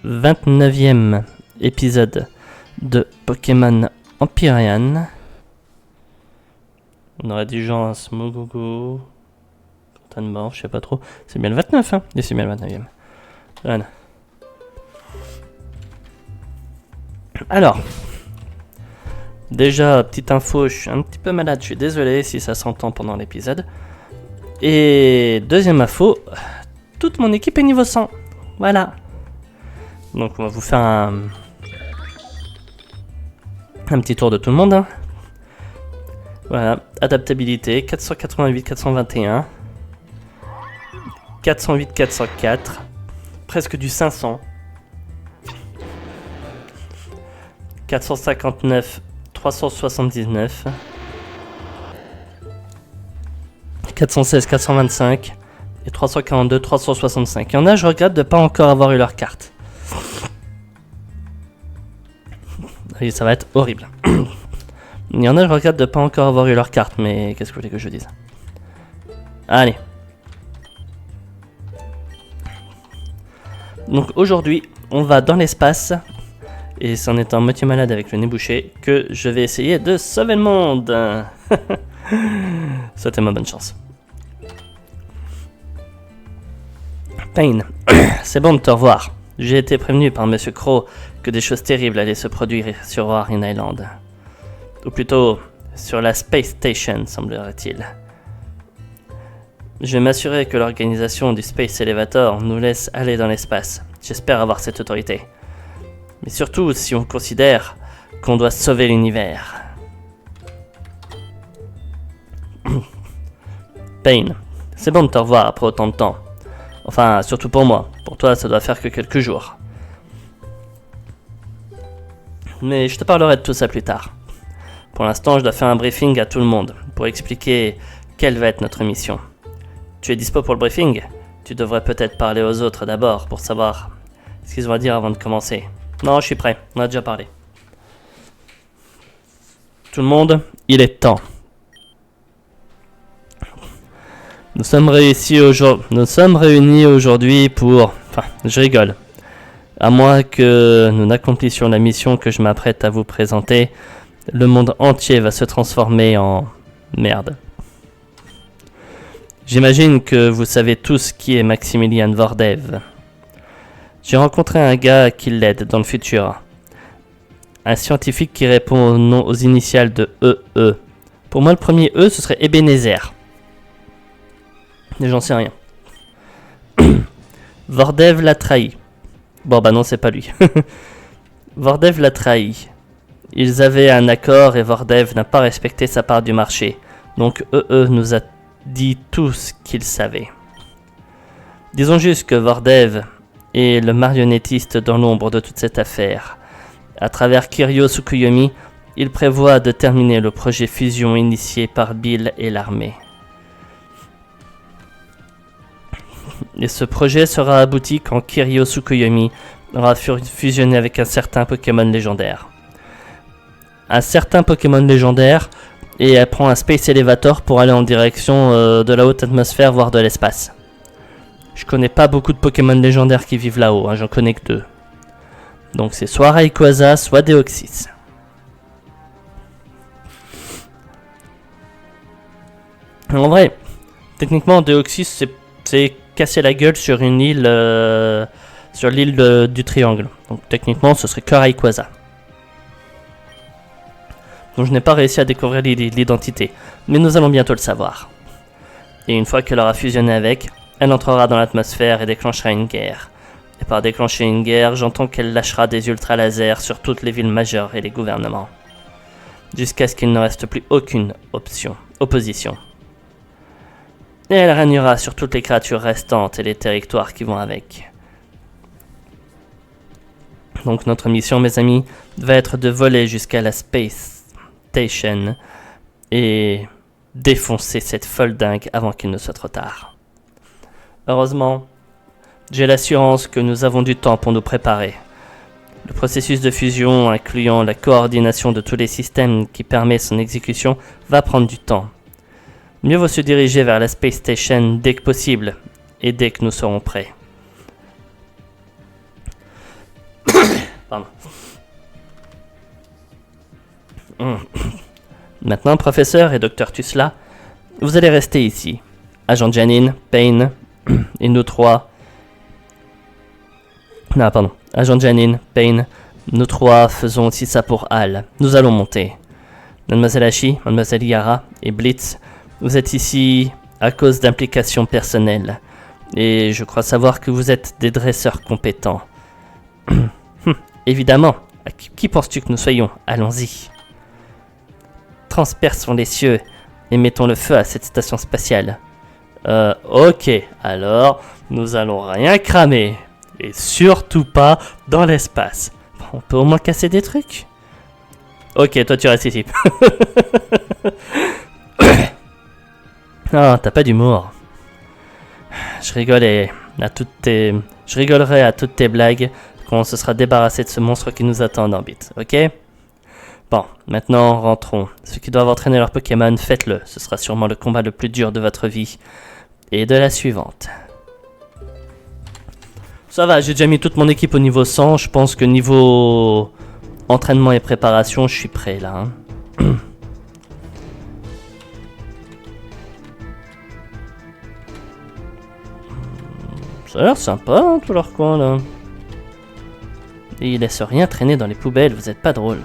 29e épisode de Pokémon Empyrean. On aurait dit genre Smogogo, Fontaine mort, je sais pas trop. C'est bien le 29, hein? Et c'est bien le 29e. Voilà. Alors, déjà, petite info, je suis un petit peu malade, je suis désolé si ça s'entend pendant l'épisode. Et deuxième info, toute mon équipe est niveau 100. Voilà. Donc on va vous faire un petit tour de tout le monde. Hein. Voilà, adaptabilité 488, 421, 408, 404, presque du 500, 459, 379, 416, 425 et 342, 365. Il y en a, je regrette de ne pas encore avoir eu leur carte. Et ça va être horrible. Il y en a, je regrette de ne pas encore avoir eu leur carte, mais qu'est-ce que vous voulez que je dise? Allez. Donc aujourd'hui, on va dans l'espace. Et c'est en étant moitié malade avec le nez bouché que je vais essayer de sauver le monde. C'était ma bonne chance. Payne, c'est bon de te revoir. J'ai été prévenu par Monsieur Crow que des choses terribles allaient se produire sur Warren Island. Ou plutôt, sur la Space Station, semblerait-il. Je vais m'assurer que l'organisation du Space Elevator nous laisse aller dans l'espace. J'espère avoir cette autorité. Mais surtout si on considère qu'on doit sauver l'univers. Payne, c'est bon de te revoir après autant de temps. Enfin, surtout pour moi. Pour toi, ça doit faire que quelques jours. Mais je te parlerai de tout ça plus tard. Pour l'instant, je dois faire un briefing à tout le monde pour expliquer quelle va être notre mission. Tu es dispo pour le briefing? Tu devrais peut-être parler aux autres d'abord pour savoir ce qu'ils ont à dire avant de commencer. Non, je suis prêt. On a déjà parlé. Tout le monde, il est temps. Nous sommes réunis aujourd'hui pour... Enfin, je rigole. À moins que nous n'accomplissions la mission que je m'apprête à vous présenter, le monde entier va se transformer en... merde. J'imagine que vous savez tous qui est Maximilian Vordev. J'ai rencontré un gars qui l'aide dans le futur. Un scientifique qui répond au nom aux initiales de EE. Pour moi, le premier E, ce serait Ebenezer. Mais j'en sais rien. Vordev l'a trahi. Bon, bah non, c'est pas lui. Vordev l'a trahi. Ils avaient un accord et Vordev n'a pas respecté sa part du marché. Donc EE nous a dit tout ce qu'il savait. Disons juste que Vordev est le marionnettiste dans l'ombre de toute cette affaire. À travers Kiryu Tsukuyomi, il prévoit de terminer le projet fusion initié par Bill et l'armée. Et ce projet sera abouti quand Kiryu Tsukuyomi aura fusionné avec un certain Pokémon légendaire. Un certain Pokémon légendaire, et elle prend un Space Elevator pour aller en direction de la haute atmosphère, voire de l'espace. Je connais pas beaucoup de Pokémon légendaires qui vivent là-haut, hein, j'en connais que 2. Donc c'est soit Rayquaza, soit Deoxys. En vrai, techniquement Deoxys c'est casser la gueule sur une île, sur l'île du Triangle. Donc techniquement ce serait que Rayquaza. Donc je n'ai pas réussi à découvrir l'identité, mais nous allons bientôt le savoir. Et une fois qu'elle aura fusionné avec, elle entrera dans l'atmosphère et déclenchera une guerre. Et par déclencher une guerre, j'entends qu'elle lâchera des ultra-lasers sur toutes les villes majeures et les gouvernements. Jusqu'à ce qu'il ne reste plus aucune opposition. Et elle régnera sur toutes les créatures restantes et les territoires qui vont avec. Donc notre mission, mes amis, va être de voler jusqu'à la Space Station et défoncer cette folle dingue avant qu'il ne soit trop tard. Heureusement, j'ai l'assurance que nous avons du temps pour nous préparer. Le processus de fusion, incluant la coordination de tous les systèmes qui permet son exécution, va prendre du temps. Mieux vaut se diriger vers la Space Station dès que possible et dès que nous serons prêts. Pardon. Maintenant, professeur et docteur Tusla, vous allez rester ici. Agent Janine, Payne et nous trois... Non, pardon. Agent Janine, Payne, nous trois faisons aussi ça pour Hal. Nous allons monter. Mademoiselle Hachi, Mademoiselle Yara et Blitz, vous êtes ici à cause d'implications personnelles. Et je crois savoir que vous êtes des dresseurs compétents. Évidemment. Qui penses-tu que nous soyons? Allons-y. Transperçons les cieux et mettons le feu à cette station spatiale. Ok. Alors, nous allons rien cramer. Et surtout pas dans l'espace. On peut au moins casser des trucs. Ok, toi tu restes ici. Ah, t'as pas d'humour. Je rigolerai à toutes tes blagues quand on se sera débarrassé de ce monstre qui nous attend en orbite, ok? Bon, maintenant rentrons. Ceux qui doivent entraîner leur Pokémon, faites-le. Ce sera sûrement le combat le plus dur de votre vie. Et de la suivante. Ça va, j'ai déjà mis toute mon équipe au niveau 100. Je pense que niveau entraînement et préparation, je suis prêt là. Hein. Ça a l'air sympa, hein, tout leur coin là. Et ils laissent rien traîner dans les poubelles, vous êtes pas drôle.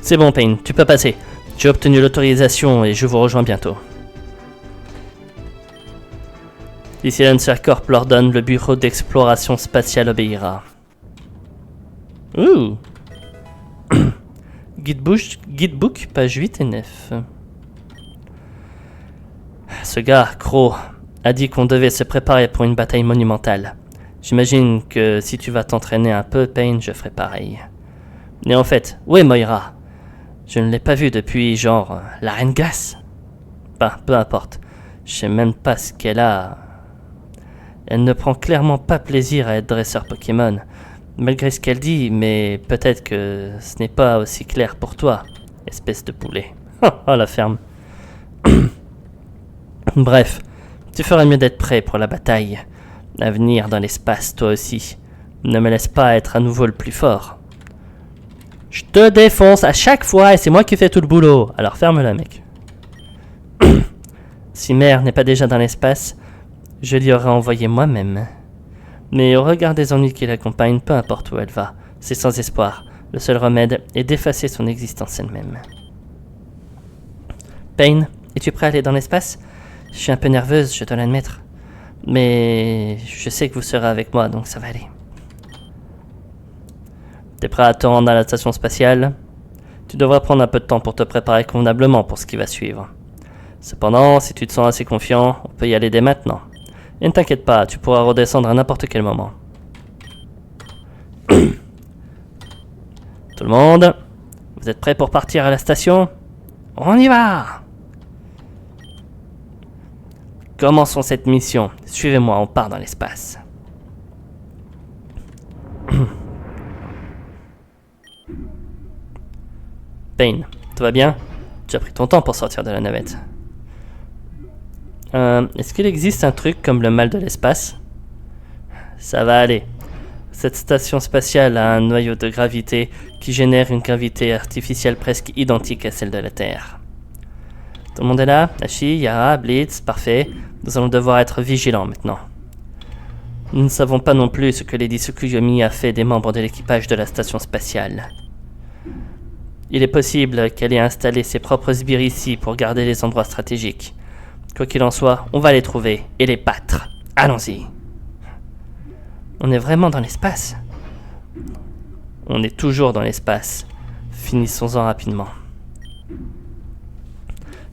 C'est bon, Payne, tu peux passer. J'ai obtenu l'autorisation et je vous rejoins bientôt. Si Silencer Corp l'ordonne, le bureau d'exploration spatiale obéira. Ouh. Guidebook, page 8 et 9. Ce gars, Crow, a dit qu'on devait se préparer pour une bataille monumentale. J'imagine que si tu vas t'entraîner un peu, Payne, je ferai pareil. Mais en fait, où est Moira? Je ne l'ai pas vue depuis, genre, la Reine Glace. Bah, peu importe. Je sais même pas ce qu'elle a. Elle ne prend clairement pas plaisir à être dresseur Pokémon, malgré ce qu'elle dit, mais peut-être que ce n'est pas aussi clair pour toi, espèce de poulet. Oh, la ferme. Bref, tu ferais mieux d'être prêt pour la bataille. À venir dans l'espace, toi aussi. Ne me laisse pas être à nouveau le plus fort. Je te défonce à chaque fois et c'est moi qui fais tout le boulot. Alors ferme-la, mec. Si Mère n'est pas déjà dans l'espace, je l'y aurais envoyé moi-même. Mais au regard des ennuis qui l'accompagnent, peu importe où elle va, c'est sans espoir. Le seul remède est d'effacer son existence elle-même. Payne, es-tu prêt à aller dans l'espace? Je suis un peu nerveuse, je dois l'admettre. Mais je sais que vous serez avec moi, donc ça va aller. T'es prêt à te rendre à la station spatiale? Tu devras prendre un peu de temps pour te préparer convenablement pour ce qui va suivre. Cependant, si tu te sens assez confiant, on peut y aller dès maintenant. Et ne t'inquiète pas, tu pourras redescendre à n'importe quel moment. Tout le monde, vous êtes prêts pour partir à la station? On y va! Commençons cette mission. Suivez-moi, on part dans l'espace. Payne, tout va bien? Tu as pris ton temps pour sortir de la navette. Est-ce qu'il existe un truc comme le mal de l'espace? Ça va aller. Cette station spatiale a un noyau de gravité qui génère une gravité artificielle presque identique à celle de la Terre. Tout le monde est là? Hachi, Yara, Blitz, parfait. Nous allons devoir être vigilants maintenant. Nous ne savons pas non plus ce que Lady Tsukuyomi a fait des membres de l'équipage de la station spatiale. Il est possible qu'elle ait installé ses propres sbires ici pour garder les endroits stratégiques. Quoi qu'il en soit, on va les trouver et les battre. Allons-y. On est vraiment dans l'espace? On est toujours dans l'espace. Finissons-en rapidement.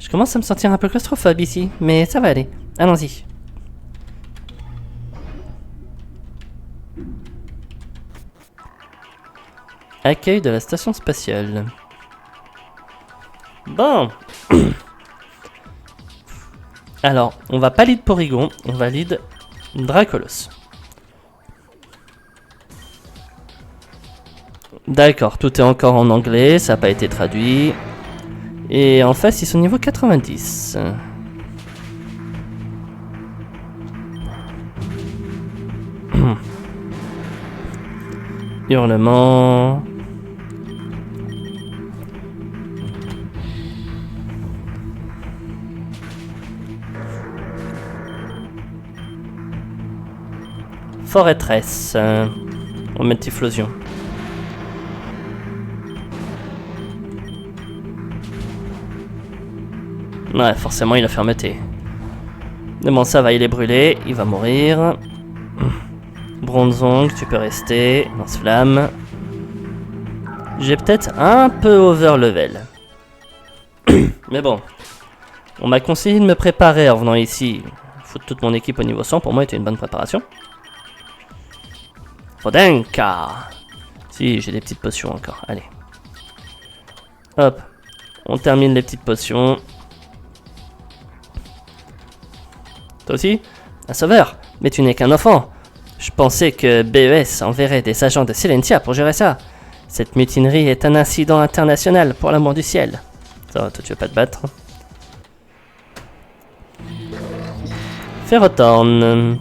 Je commence à me sentir un peu claustrophobe ici, mais ça va aller. Allons-y. Accueil de la station spatiale. Bon. Alors, on va pas lead Porygon, on va lead Dracolos. D'accord, tout est encore en anglais, ça n'a pas été traduit. Et en face, ils sont niveau 90. Hurlement. Forêtresse. On met Typhlosion. Ouais, forcément il a fermeté. Mais bon, ça va, il est brûlé, il va mourir. Bronzong, tu peux rester. Lance-flamme. J'ai peut-être un peu over level. Mais bon. On m'a conseillé de me préparer en venant ici. Foutre toute mon équipe au niveau 100, pour moi, était une bonne préparation. Fodenka. Si, j'ai des petites potions encore. Allez. Hop. On termine les petites potions. Toi aussi? Un sauveur? Mais tu n'es qu'un enfant. Je pensais que BES enverrait des agents de Silentia pour gérer ça. Cette mutinerie est un incident international, pour l'amour du ciel. Ça va, toi tu veux pas te battre? Ferrothorn.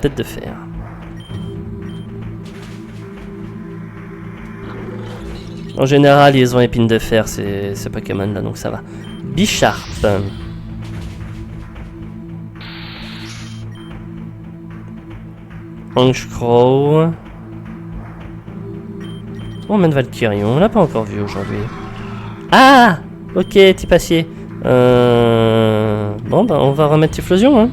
Tête de fer. En général, ils ont épine de fer, ces Pokémon là, donc ça va. Bisharp. Honchkrow. On mène Valkyrion, on l'a pas encore vu aujourd'hui. Ah! Ok, petit passier. Bon, bah on va remettre Typhlosion, hein.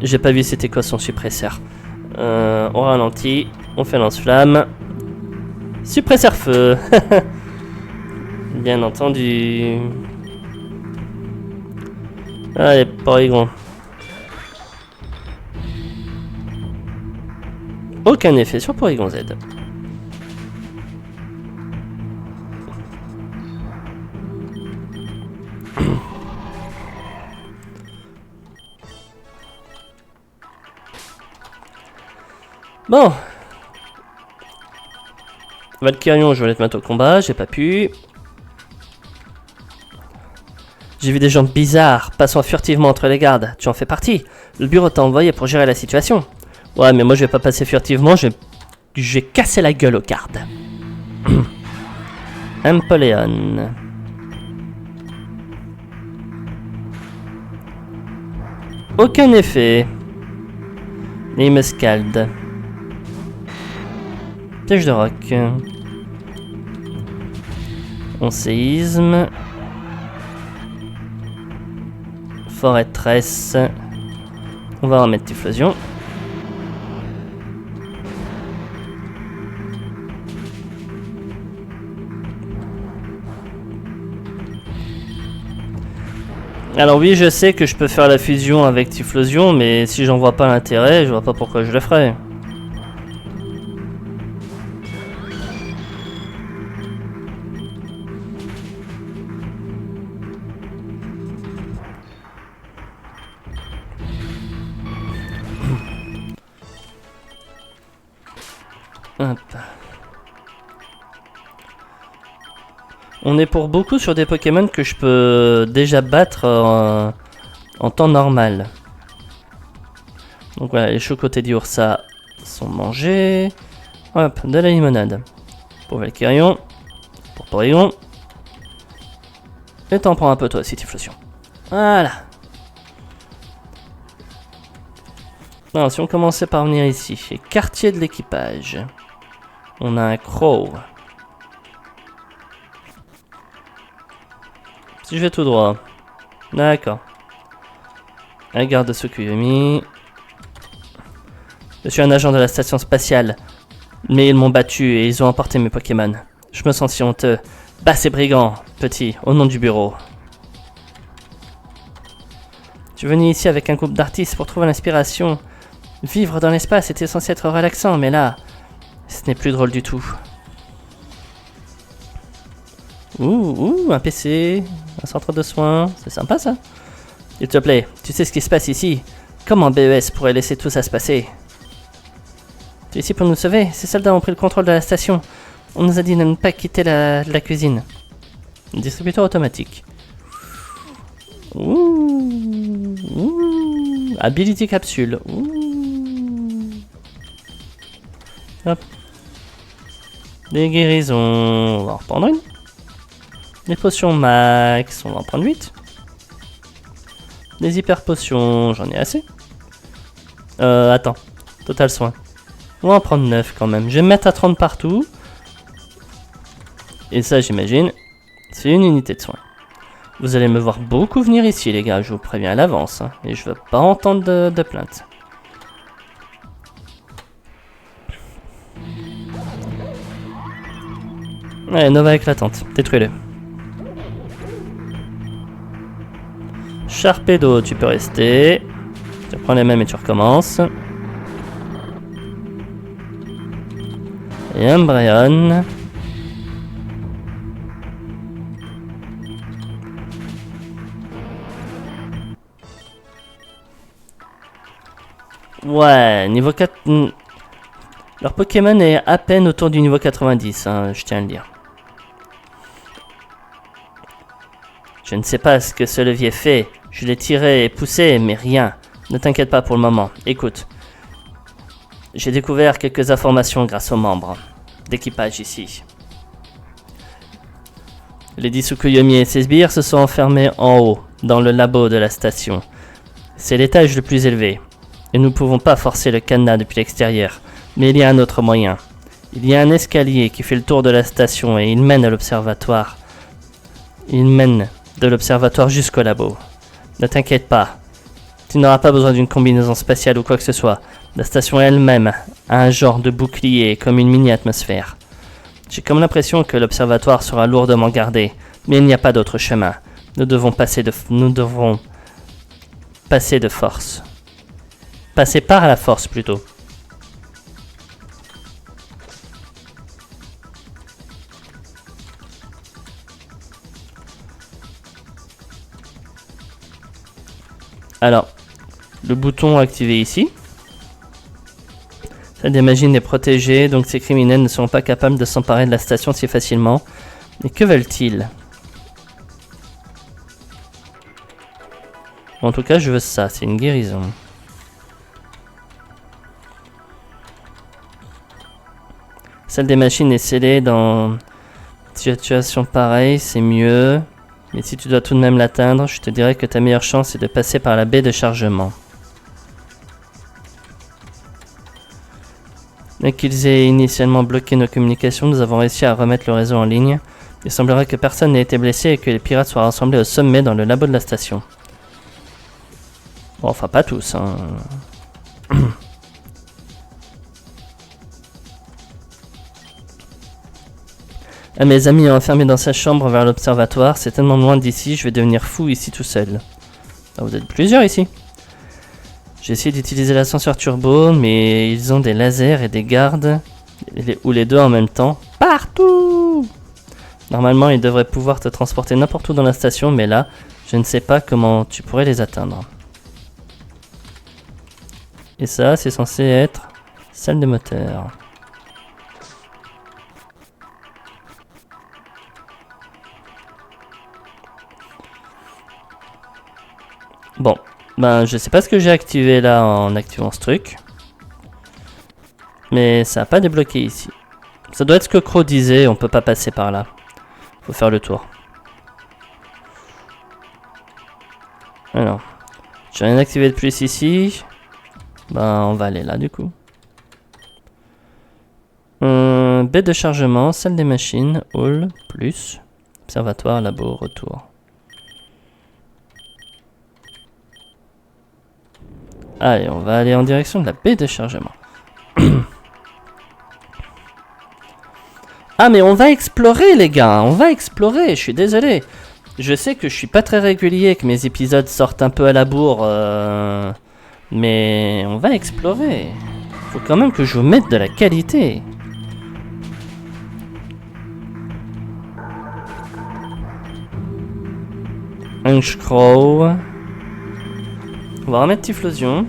J'ai pas vu c'était quoi son suppresseur. On ralentit, on fait lance-flamme. Suppresseur feu. Bien entendu. Allez, Porygon. Aucun effet sur Porygon Z. Bon. Valkyrion, je voulais te mettre au combat, j'ai pas pu. J'ai vu des gens bizarres passant furtivement entre les gardes. Tu en fais partie. Le bureau t'a envoyé pour gérer la situation. Ouais, mais moi je vais pas passer furtivement, je vais casser la gueule aux gardes. Empoleon. Aucun effet. Il me scalde. Piège de roc. On séisme. Forêtresse. On va remettre Typhlosion. Alors oui, je sais que je peux faire la fusion avec Typhlosion, mais si j'en vois pas l'intérêt, je vois pas pourquoi je le ferais. Hop. On est pour beaucoup sur des Pokémon que je peux déjà battre en temps normal. Donc voilà, les chocotés d'Ursa sont mangés. Hop, de la limonade. Pour Valkyrion. Pour Porygon. Et t'en prends un peu toi aussi, Typhlosion. Voilà. Alors, si on commençait par venir ici, quartier de l'équipage. On a un Crow. Si je vais tout droit. D'accord. Un garde Tsukuyomi. Je suis un agent de la station spatiale. Mais ils m'ont battu et ils ont emporté mes Pokémon. Je me sens si honteux. Bas ces brigands, petit, au nom du bureau. Je suis venu ici avec un groupe d'artistes pour trouver l'inspiration. Vivre dans l'espace était censé être relaxant, mais là, ce n'est plus drôle du tout. Ouh, un PC, un centre de soins, c'est sympa ça. S'il te plaît, tu sais ce qui se passe ici? Comment BES pourrait laisser tout ça se passer? Tu es ici pour nous sauver? Ces soldats ont pris le contrôle de la station. On nous a dit de ne pas quitter la cuisine. Distributeur automatique. Ouh. Ability capsule. Ouh. Hop. Des guérisons. On va en reprendre une. Des potions max. On va en prendre 8. Des hyper potions. J'en ai assez. Attends. Total soin. On va en prendre 9 quand même. Je vais me mettre à 30 partout. Et ça, j'imagine, c'est une unité de soin. Vous allez me voir beaucoup venir ici, les gars. Je vous préviens à l'avance. Hein, et je veux pas entendre de plaintes. Allez, Nova éclatante. Détruis-le. Sharpedo, tu peux rester. Tu prends les mêmes et tu recommences. Et Umbreon. Ouais, niveau 4... Leur Pokémon est à peine autour du niveau 90, hein, je tiens à le dire. Je ne sais pas ce que ce levier fait. Je l'ai tiré et poussé, mais rien. Ne t'inquiète pas pour le moment. Écoute. J'ai découvert quelques informations grâce aux membres d'équipage ici. Lady Tsukuyomi et ses sbires se sont enfermés en haut, dans le labo de la station. C'est l'étage le plus élevé. Et nous ne pouvons pas forcer le cadenas depuis l'extérieur. Mais il y a un autre moyen. Il y a un escalier qui fait le tour de la station et il mène à l'observatoire. Il mène de l'observatoire jusqu'au labo. Ne t'inquiète pas. Tu n'auras pas besoin d'une combinaison spatiale ou quoi que ce soit. La station elle-même a un genre de bouclier comme une mini-atmosphère. J'ai comme l'impression que l'observatoire sera lourdement gardé. Mais il n'y a pas d'autre chemin. Nous devrons passer de force. Passer par la force plutôt. Alors, le bouton activé ici. Ça imagine est protégé, donc ces criminels ne seront pas capables de s'emparer de la station si facilement. Mais que veulent-ils? En tout cas, je veux ça, c'est une guérison. Celle des machines est scellée dans une situation pareille, c'est mieux. Mais si tu dois tout de même l'atteindre, je te dirais que ta meilleure chance est de passer par la baie de chargement. Bien qu'ils aient initialement bloqué nos communications, nous avons réussi à remettre le réseau en ligne. Il semblerait que personne n'ait été blessé et que les pirates soient rassemblés au sommet dans le labo de la station. Bon, enfin pas tous, hein. Mes amis ont enfermé dans sa chambre vers l'observatoire. C'est tellement loin d'ici, je vais devenir fou ici tout seul. Ah, vous êtes plusieurs ici. J'ai essayé d'utiliser l'ascenseur turbo, mais ils ont des lasers et des gardes, ou les deux en même temps, partout. Normalement, ils devraient pouvoir te transporter n'importe où dans la station, mais là, je ne sais pas comment tu pourrais les atteindre. Et ça, c'est censé être salle de moteur. Bon, ben je sais pas ce que j'ai activé là en activant ce truc. Mais ça n'a pas débloqué ici. Ça doit être ce que Crow disait, on peut pas passer par là. Faut faire le tour. Alors, j'ai rien activé de plus ici. Ben on va aller là du coup. Baie de chargement, salle des machines, hall, plus, observatoire, labo, retour. Allez, on va aller en direction de la baie de chargement. Ah, mais on va explorer, les gars. On va explorer, je suis désolé. Je sais que je suis pas très régulier, que mes épisodes sortent un peu à la bourre. Mais on va explorer. Faut quand même que je vous mette de la qualité. Un Crow. On va remettre Typhlosion.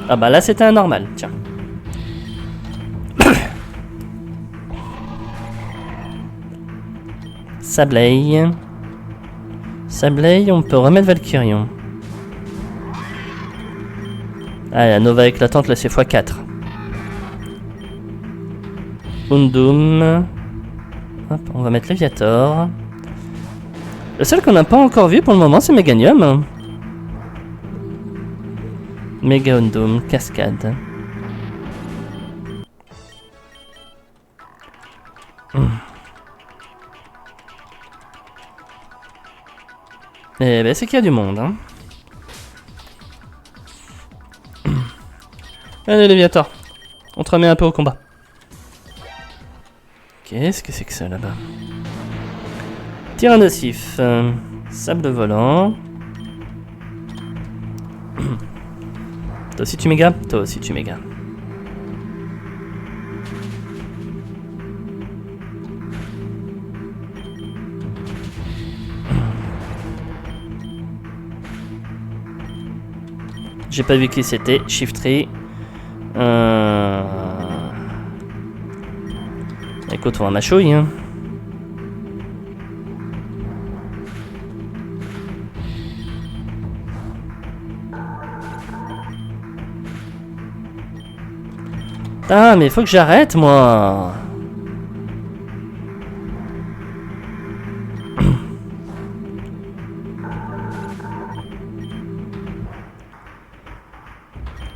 Ah bah là c'était un normal, tiens. Sableye. Sableye, on peut remettre Valkyrion. Ah, la Nova éclatante, là, c'est x4. Undum. Hop, on va mettre Léviator. Le seul qu'on n'a pas encore vu pour le moment, c'est Meganium. Mega Undum, cascade. Eh ben, c'est qu'il y a du monde, hein. Allez, Léviator. On te remet un peu au combat. Qu'est-ce que c'est que ça, là-bas? Tir nocif. Sable volant. Toi aussi tu méga? Toi aussi tu méga. J'ai pas vu qui c'était. Shiftry. Écoute, on va mâchouille, hein. Ah, mais faut que j'arrête, moi.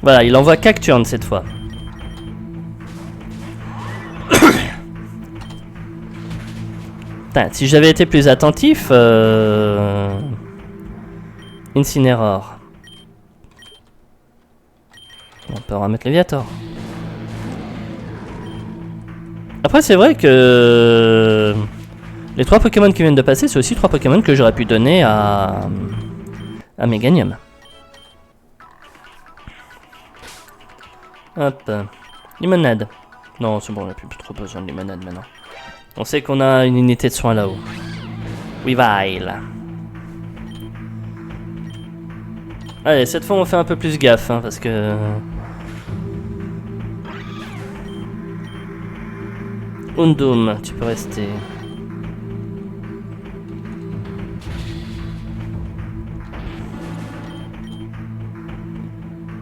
Voilà, il envoie Cacturne cette fois. Putain, si j'avais été plus attentif... Incineroar. On peut remettre Léviator. Après, c'est vrai que... Les 3 Pokémon qui viennent de passer, c'est aussi 3 Pokémon que j'aurais pu donner à Meganium. Hop. Limonade. Non, c'est bon, on n'a plus trop besoin de limonade maintenant. On sait qu'on a une unité de soins là-haut. Weavile. Allez, cette fois on fait un peu plus gaffe, hein, parce que... Undum, tu peux rester.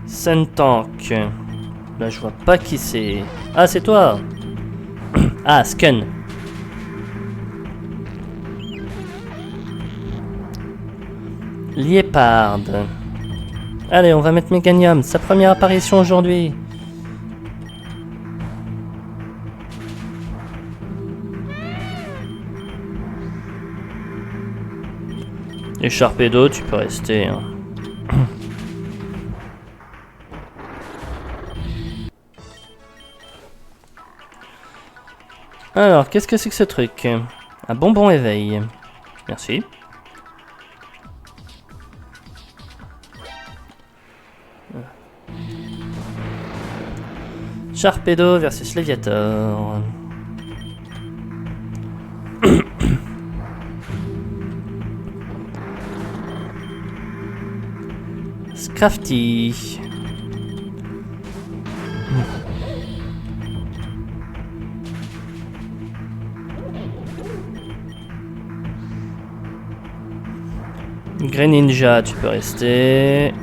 Sentank. Là, je vois pas qui c'est. Ah, c'est toi. Ah, Skun. Liepard. Allez, on va mettre Meganium. Sa première apparition aujourd'hui. Et Sharpedo, tu peux rester. Hein. Alors, qu'est-ce que c'est que ce truc? Un bonbon éveil. Merci. Sharpedo versus Léviator. Scrafty. Greninja, tu peux rester.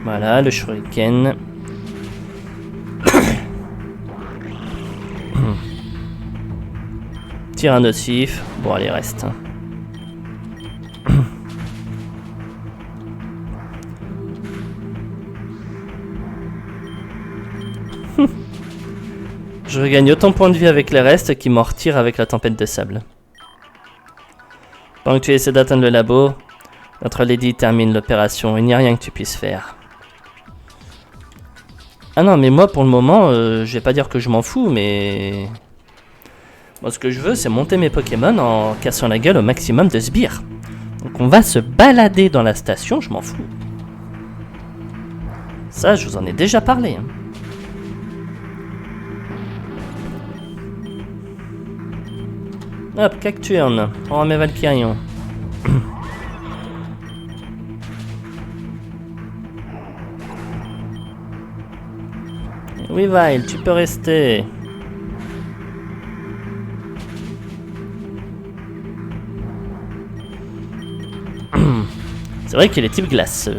Voilà, le Shuriken. Tyrannosif. Bon, allez, reste. Je regagne autant de points de vie avec les restes qui m'en retirent avec la tempête de sable. Pendant que tu essaies d'atteindre le labo, notre Lady termine l'opération. Il n'y a rien que tu puisses faire. Ah non, mais moi pour le moment, je vais pas dire que je m'en fous, mais... Moi ce que je veux, c'est monter mes Pokémon en cassant la gueule au maximum de sbires. Donc on va se balader dans la station, je m'en fous. Ça, je vous en ai déjà parlé. Hein. Hop, Cacturne. On remet Valkyrion. Weavile, tu peux rester. C'est vrai qu'il est type glace,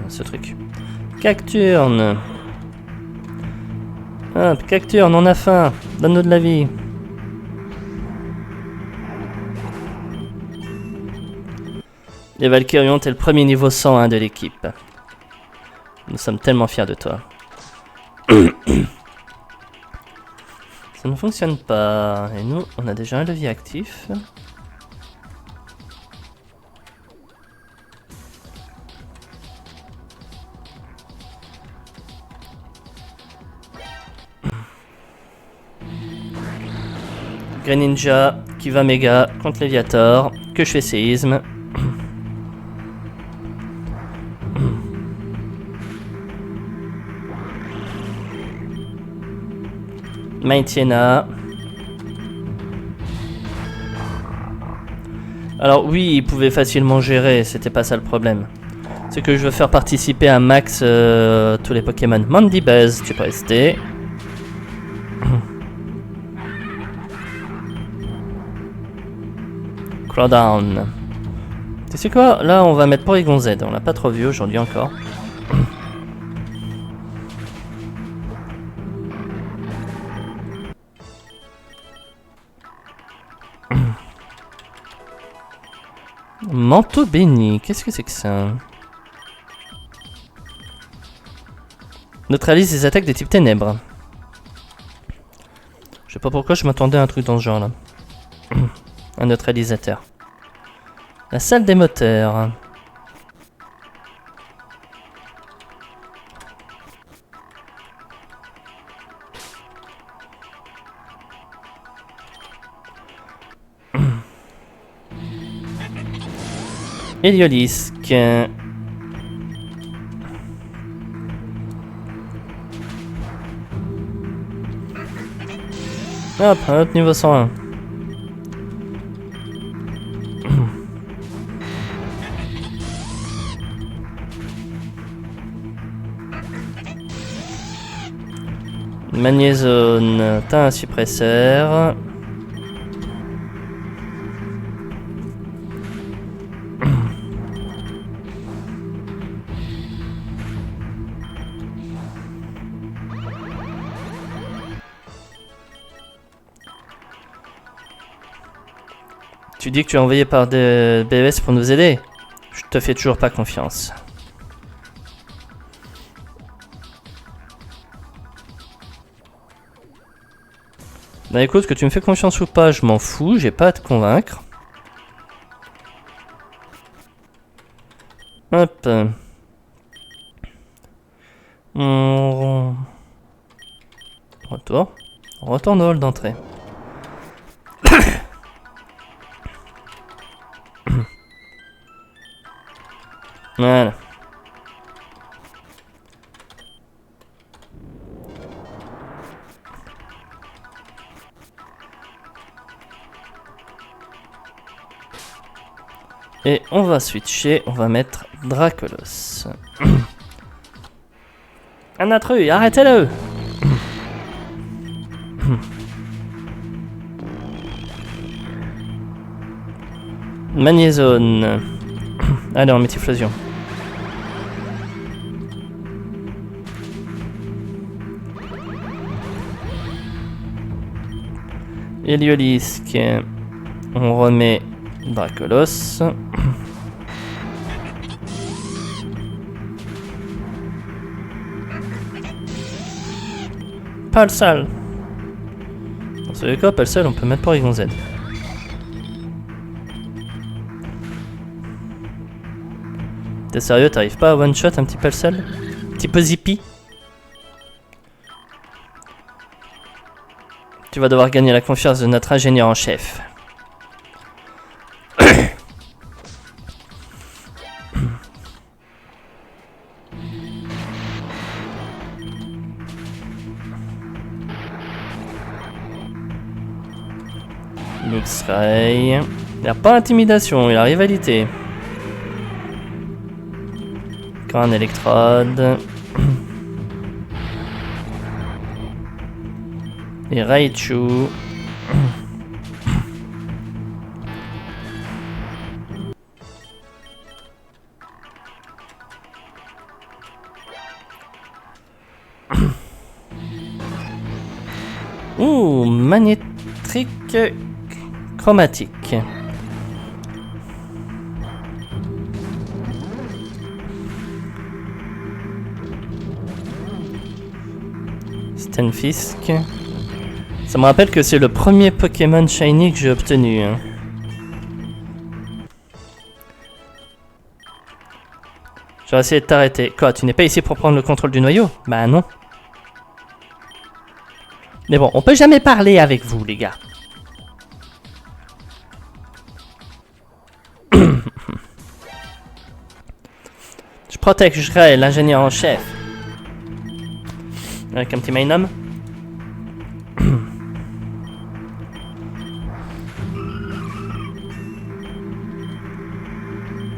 ce truc. Cacturne. Hop, Cacturne, on a faim. Donne-nous de la vie. Les Valkyrions, t'es le premier niveau 101 de l'équipe. Nous sommes tellement fiers de toi. Ça ne fonctionne pas. Et nous, on a déjà un levier actif. Greninja qui va méga contre Léviator. Que je fais séisme. Maïtiena. Alors oui, il pouvait facilement gérer, c'était pas ça le problème. C'est que je veux faire participer à max tous les Pokémon. Mandibuzz, tu peux rester. Crawdown. Tu sais quoi? Là, on va mettre Porygon Z. On l'a pas trop vu aujourd'hui encore. Manteau béni, qu'est-ce que c'est que ça? Neutralise les attaques de type ténèbres. Je sais pas pourquoi je m'attendais à un truc dans ce genre là. Un neutralisateur. La salle des moteurs. Héliolisk. Hop, un autre niveau 101. Magnézone, t'as un suppresseur. Tu dis que tu es envoyé par des BES pour nous aider? Je te fais toujours pas confiance. Bah écoute, que tu me fais confiance ou pas, je m'en fous, j'ai pas à te convaincre. Hop. On retourne au hall d'entrée. Voilà. Et on va switcher, on va mettre Dracolos. Un intrus, arrêtez-le! Magnézone. Allez, on met Typhlosion. Héliolisk. On remet Dracolos. Palsal. Dans ce cas, Palsal, on peut mettre Porygon Z. T'es sérieux, t'arrives pas à one shot un petit Palsal? Un petit peu zippy? Tu vas devoir gagner la confiance de notre ingénieur en chef. Luxray. Il n'y a pas intimidation, il y a rivalité. Grand électrode. Et Raichu. Ouh, magnétrique chromatique. Stenfisk. Ça me rappelle que c'est le premier Pokémon Shiny que j'ai obtenu. Hein. J'aurais essayé de t'arrêter. Quoi, tu n'es pas ici pour prendre le contrôle du noyau? Bah non. Mais bon, on peut jamais parler avec vous, les gars. Je protégerai l'ingénieur en chef. Avec un petit magnum.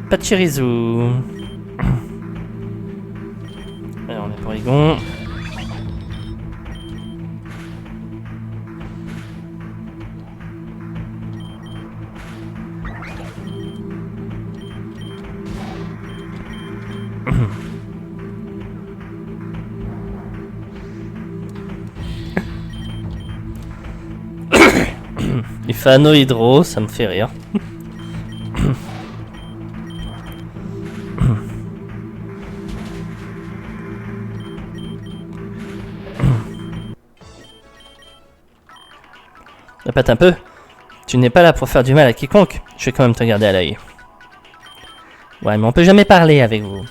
Pachirisu. Allez, on est pour Porygon. Il fait anneau hydro, ça me fait rire. Répète un peu. Tu n'es pas là pour faire du mal à quiconque. Je vais quand même te garder à l'œil. Ouais, mais on peut jamais parler avec vous.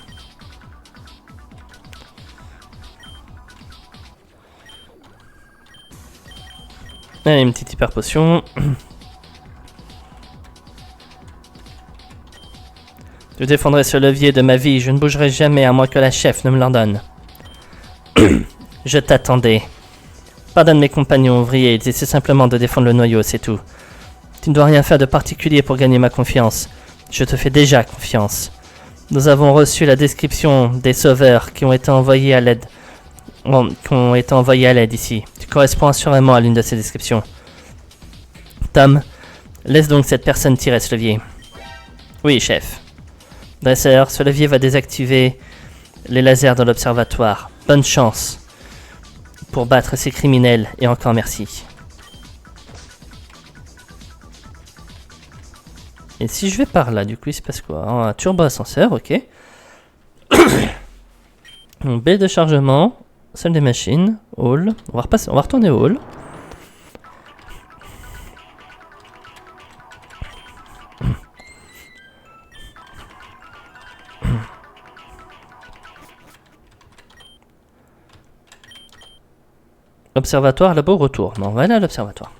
Allez, une petite hyper potion. Je défendrai ce levier de ma vie. Je ne bougerai jamais à moins que la chef ne me l'ordonne. Je t'attendais. Pardonne mes compagnons ouvriers. Ils essaient simplement de défendre le noyau, c'est tout. Tu ne dois rien faire de particulier pour gagner ma confiance. Je te fais déjà confiance. Nous avons reçu la description des sauveurs qui ont été envoyés à l'aide. Ici. Tu corresponds assurément à l'une de ces descriptions. Tom, laisse donc cette personne tirer ce levier. Oui, chef. Dresseur, ce levier va désactiver les lasers dans l'observatoire. Bonne chance pour battre ces criminels et encore merci. Et si je vais par là, du coup, il se passe quoi? Un turbo ascenseur, ok. Baie de chargement. Salle des machines, hall. On va retourner au hall. Observatoire, labo, retour. Non, on va aller à l'observatoire.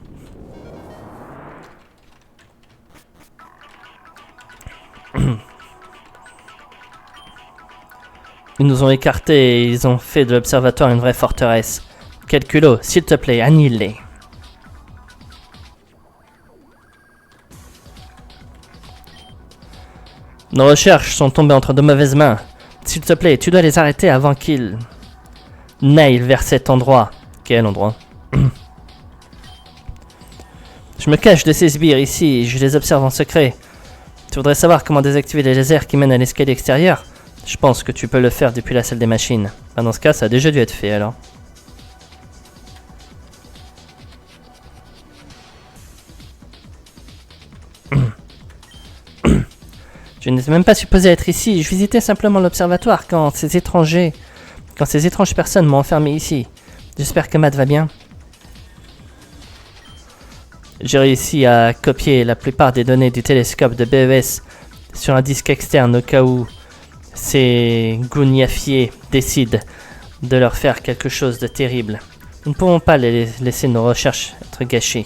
Ils nous ont écartés et ils ont fait de l'observatoire une vraie forteresse. Quel culot, s'il te plaît, annule-les. Nos recherches sont tombées entre de mauvaises mains. S'il te plaît, tu dois les arrêter avant qu'ils n'aillent vers cet endroit. Quel endroit? Je me cache de ces sbires ici et je les observe en secret. Tu voudrais savoir comment désactiver les lasers qui mènent à l'escalier extérieur? Je pense que tu peux le faire depuis la salle des machines. Ben dans ce cas, ça a déjà dû être fait alors. Je n'étais même pas supposé être ici. Je visitais simplement l'observatoire quand ces étranges personnes m'ont enfermé ici. J'espère que Matt va bien. J'ai réussi à copier la plupart des données du télescope de BES sur un disque externe au cas où ces gougnafiers décident de leur faire quelque chose de terrible. Nous ne pouvons pas laisser nos recherches être gâchées.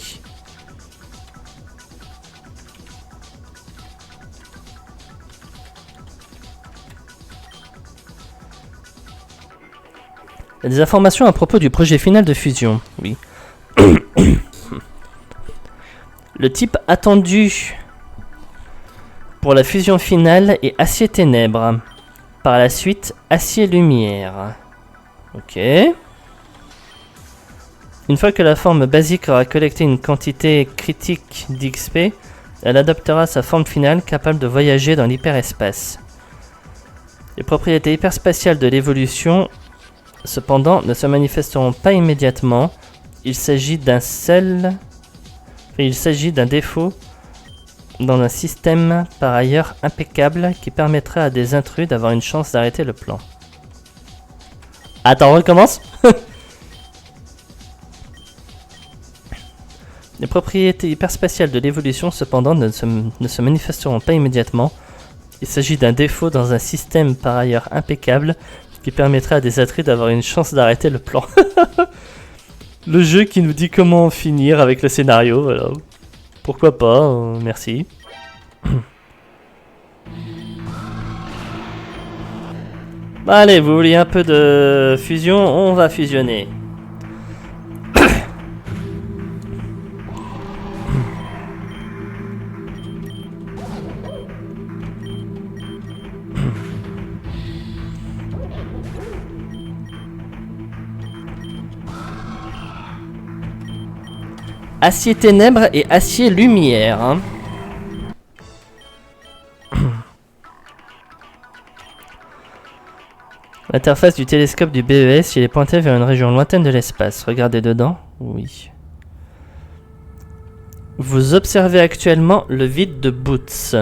Il y a des informations à propos du projet final de fusion. Oui. Le type attendu pour la fusion finale est acier-ténèbres. Par la suite, acier-lumière. Ok. Une fois que la forme basique aura collecté une quantité critique d'XP, elle adoptera sa forme finale capable de voyager dans l'hyperespace. Les propriétés hyperspatiales de l'évolution cependant, ne se manifesteront pas immédiatement. Il s'agit d'un défaut dans un système par ailleurs impeccable qui permettra à des intrus d'avoir une chance d'arrêter le plan. Attends, on recommence. Les propriétés hyperspatiales de l'évolution, cependant, ne se manifesteront pas immédiatement. Il s'agit d'un défaut dans un système par ailleurs impeccable qui permettra à des intrus d'avoir une chance d'arrêter le plan. Le jeu qui nous dit comment finir avec le scénario, voilà. Pourquoi pas, merci. Allez, vous voulez un peu de fusion? On va fusionner. Acier ténèbres et acier lumière. Hein. L'interface du télescope du BES, il est pointé vers une région lointaine de l'espace. Regardez dedans. Oui. Vous observez actuellement le vide de Boots.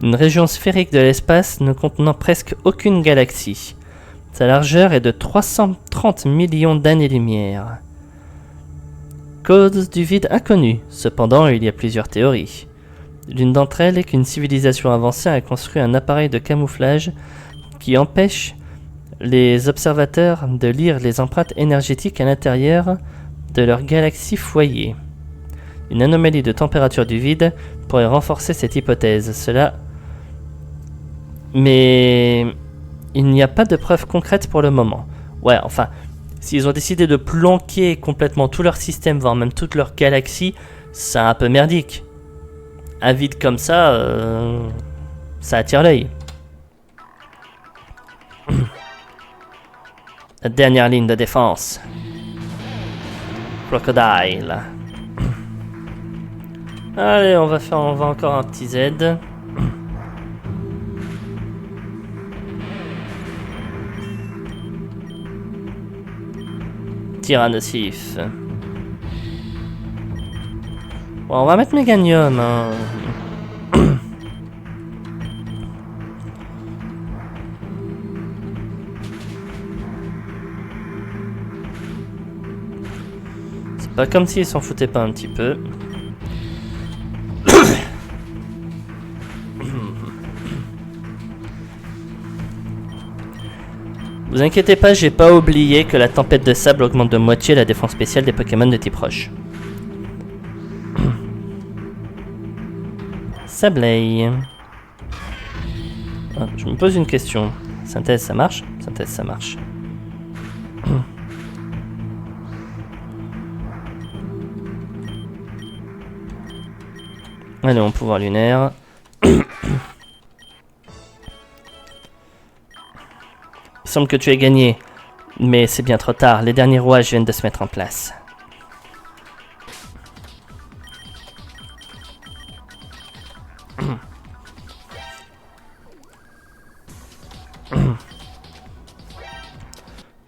Une région sphérique de l'espace ne contenant presque aucune galaxie. Sa largeur est de 330 millions d'années-lumière. Cause du vide inconnue. Cependant, il y a plusieurs théories. L'une d'entre elles est qu'une civilisation avancée a construit un appareil de camouflage qui empêche les observateurs de lire les empreintes énergétiques à l'intérieur de leur galaxie foyer. Une anomalie de température du vide pourrait renforcer cette hypothèse. Mais il n'y a pas de preuves concrètes pour le moment. Ouais, enfin, s'ils ont décidé de planquer complètement tout leur système, voire même toute leur galaxie, c'est un peu merdique. Un vide comme ça, ça attire l'œil. La dernière ligne de défense. Crocodile. Allez, on va encore un petit Z. Tyrannosif. Bon, on va mettre Méganium. Hein. C'est pas comme s'ils s'en foutaient pas un petit peu. Vous inquiétez pas, j'ai pas oublié que la tempête de sable augmente de moitié la défense spéciale des Pokémon de type roche. Sableye. Ah, je me pose une question. Synthèse, ça marche? Synthèse, ça marche. Allez, on pouvoir lunaire. Il semble que tu aies gagné, mais c'est bien trop tard. Les derniers rouages viennent de se mettre en place.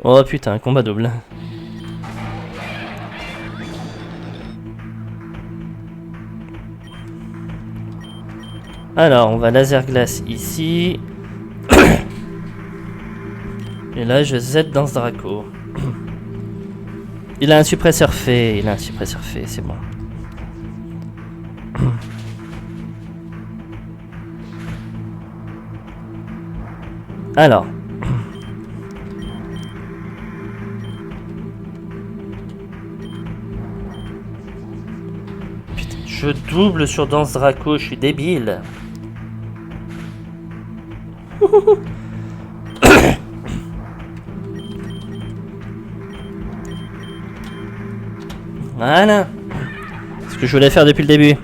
Oh putain, combat double. Alors, on va laser glace ici. Et là, je Z dans ce Draco. Il a un suppresseur fait, c'est bon. Alors. Putain, je double sur Danse Draco, je suis débile. Voilà. C'est ce que je voulais faire depuis le début.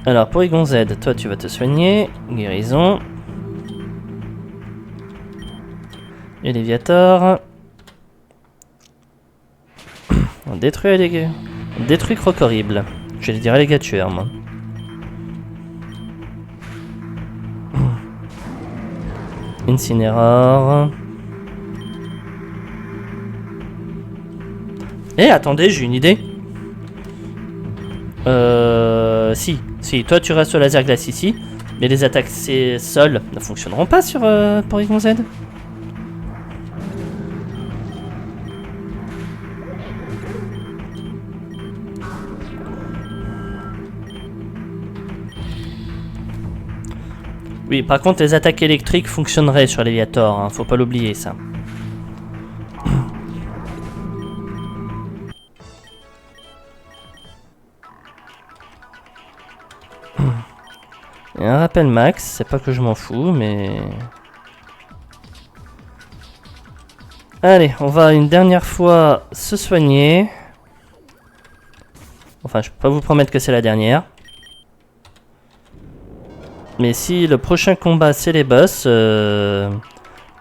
Alors, pour Porygon Z, toi tu vas te soigner. Guérison. Et Léviator. On détruit les Détruit croc horrible. Je les dirais alligator, moi. Incinérator. Eh, attendez, j'ai une idée. Si, toi tu restes au laser glace ici, mais les attaques sol ne fonctionneront pas sur Porygon Z. Oui, par contre, les attaques électriques fonctionneraient sur Léviator, hein, faut pas l'oublier ça. Et un rappel max, c'est pas que je m'en fous, mais... Allez, on va une dernière fois se soigner. Enfin, je peux pas vous promettre que c'est la dernière. Mais si le prochain combat c'est les boss, il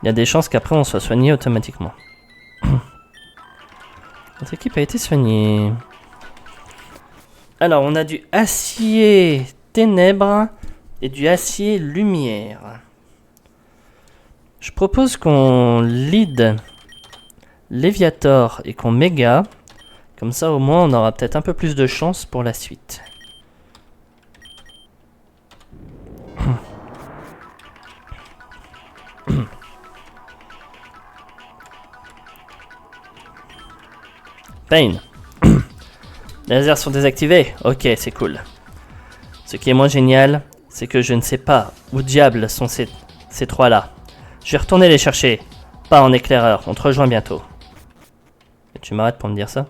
y a des chances qu'après on soit soigné automatiquement. Notre équipe a été soignée. Alors, on a du acier ténèbres et du acier lumière. Je propose qu'on lead Léviator et qu'on méga. Comme ça, au moins, on aura peut-être un peu plus de chance pour la suite. Pain. Les lasers sont désactivés. Ok, c'est cool. Ce qui est moins génial, c'est que je ne sais pas où diable sont ces trois-là. Je vais retourner les chercher. Pas en éclaireur, on te rejoint bientôt. Et tu m'arrêtes pour me dire ça?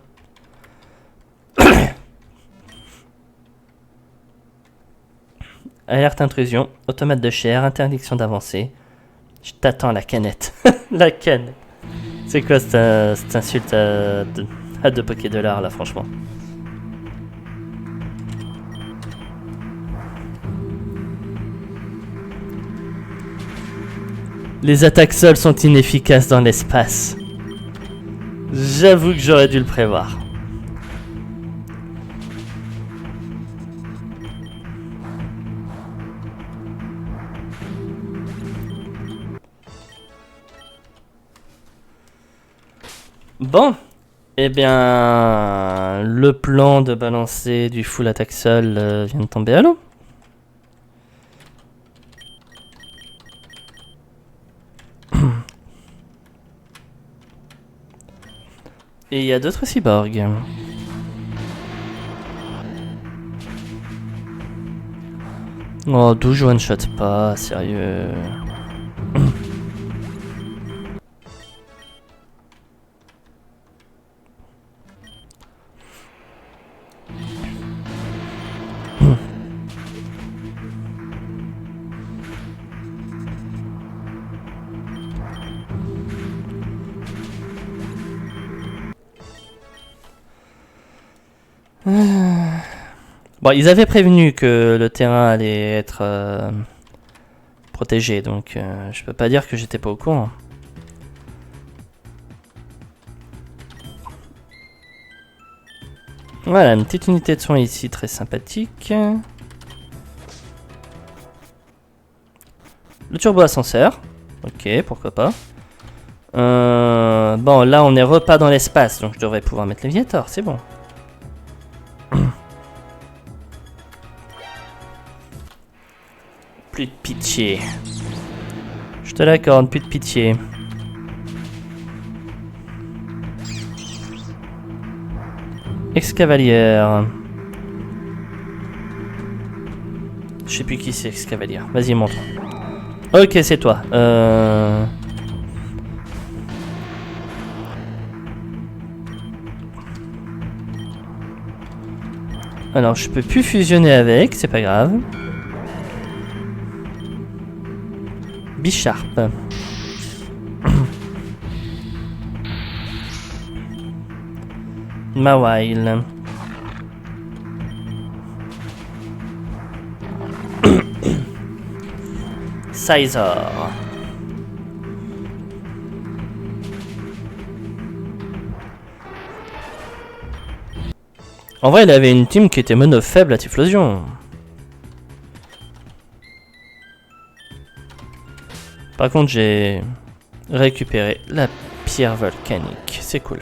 Alerte intrusion, automate de chair, interdiction d'avancer. Je t'attends la canette. La canette. C'est quoi cette insulte à 2 Poké-dollars là, franchement? Les attaques seules sont inefficaces dans l'espace. J'avoue que j'aurais dû le prévoir. Bon, eh bien, le plan de balancer du full attaque seul vient de tomber à l'eau. Et il y a d'autres cyborgs. Oh, d'où je one shot pas, sérieux. Bon, ils avaient prévenu que le terrain allait être protégé, donc je peux pas dire que j'étais pas au courant. Voilà, une petite unité de soins ici, très sympathique. Le turbo ascenseur. Ok, pourquoi pas. Bon, là on est repas dans l'espace, donc je devrais pouvoir mettre Léviator, c'est bon. Plus de pitié. Je te l'accorde, plus de pitié. Ex-cavalière. Je sais plus qui c'est, ex-cavalière. Vas-y, montre. Ok, c'est toi. Alors, je peux plus fusionner avec, c'est pas grave. Bisharp. Mawile. Sizor. En vrai, il avait une team qui était mono faible à Typhlosion. Par contre, j'ai récupéré la pierre volcanique. C'est cool.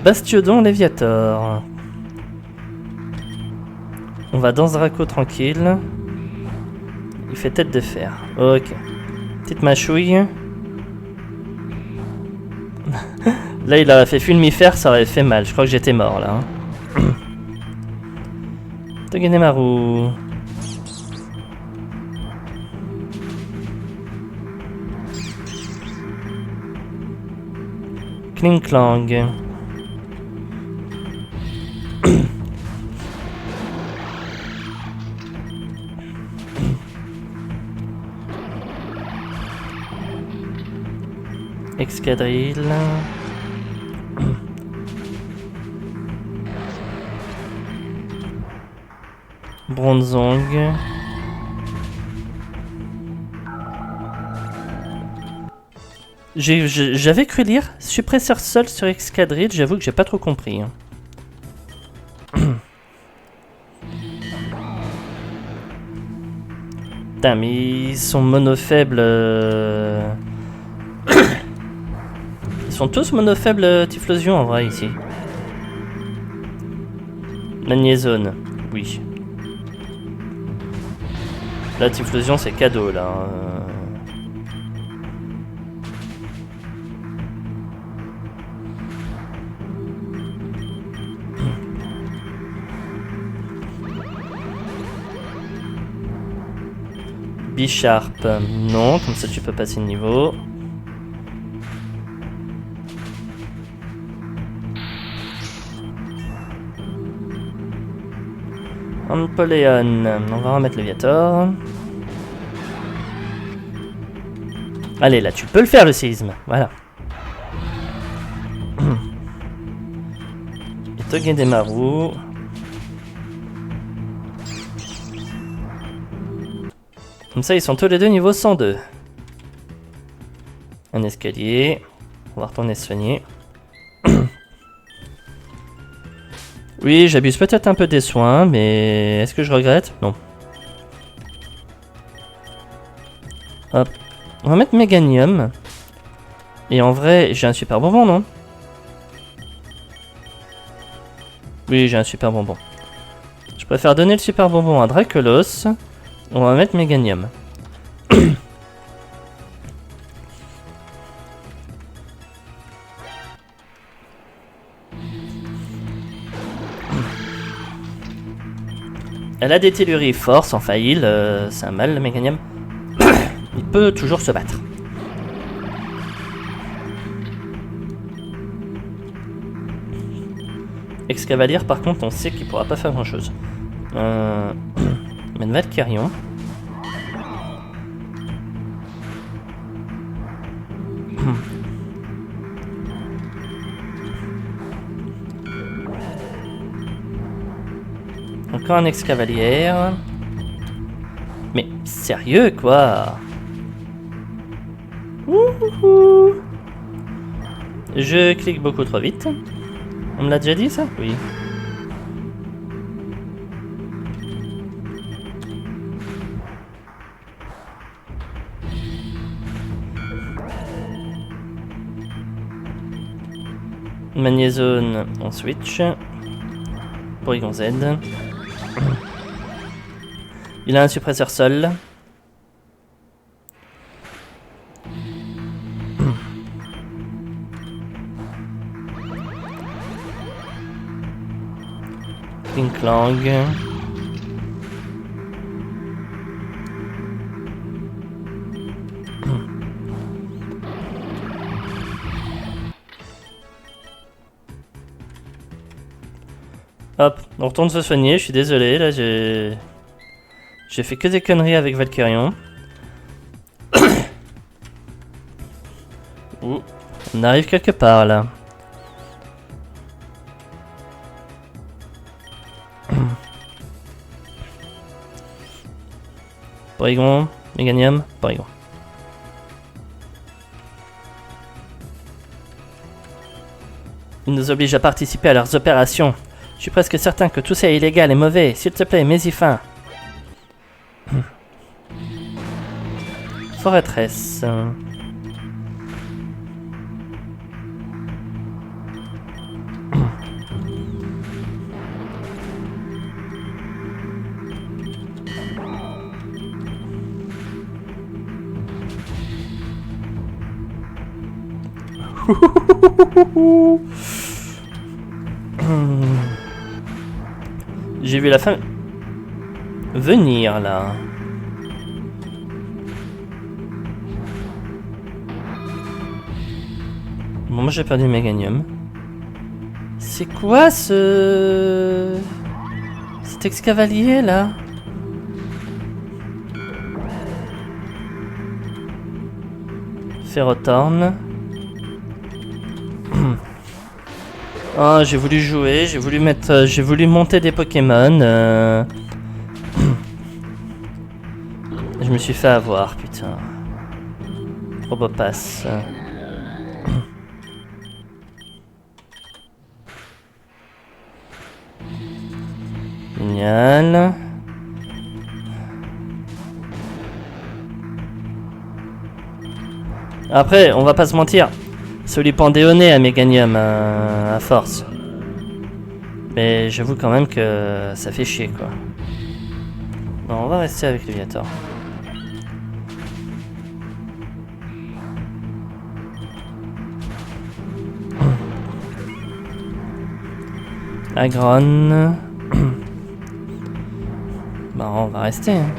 Bastiodon Léviator. On va dans Zraco tranquille. Il fait tête de fer. Ok. Petite mâchouille. Là, il a fait fulmifère, ça aurait fait mal. Je crois que j'étais mort là. Togedemaru. Kling Klang. Escadrille. Bronzong. J'avais cru lire suppresseur sol sur escadrille, j'avoue que j'ai pas trop compris. Putain, mais ils sont mono-faibles. Ils sont tous mono-faibles Typhlosion en vrai ici. Magnézone, oui. La Typhlosion c'est cadeau là. Bisharp, non, comme ça tu peux passer le niveau. Napoléon, on va remettre le Viator. Allez, là, tu peux le faire le séisme, voilà. Et Togedemaru. Comme ça, ils sont tous les deux niveau 102. Un escalier. On va retourner se soigner. Oui, j'abuse peut-être un peu des soins, mais est-ce que je regrette? Non. Hop. On va mettre Méganium. Et en vrai, j'ai un super bonbon, non? Oui, j'ai un super bonbon. Je préfère donner le super bonbon à Dracolos. On va mettre Méganium. Elle a des telluries force, enfin il, c'est un mal le Méganium. Il peut toujours se battre. Excavalier par contre on sait qu'il pourra pas faire grand chose. Mais Valkyrion. Encore un ex-cavalier. Mais sérieux quoi. Ouhouhou. Je clique beaucoup trop vite. On me l'a déjà dit ça? Oui. Magnézone, on switch. Porygon Z. Il a un suppresseur sol. Kling Klang. Hop, on retourne se soigner, je suis désolé, là j'ai fait que des conneries avec Valkyrion. Ouh, on arrive quelque part là. Porygon, Méganium, Porygon. Ils nous obligent à participer à leurs opérations. Je suis presque certain que tout ça est illégal et mauvais. S'il te plaît, mets-y fin. Forêtresse. J'ai vu la fin venir là. Bon, moi j'ai perdu Méganium. C'est quoi cet ex-cavalier là? Ferrothorn. Oh, j'ai voulu jouer, j'ai voulu monter des Pokémon. Je me suis fait avoir, putain. Probopass. Génial. Après, on va pas se mentir. Celui pendéonné à Méganium à force. Mais j'avoue quand même que ça fait chier quoi. Bon, on va rester avec Léviator. Agron. Bon, on va rester. Hein.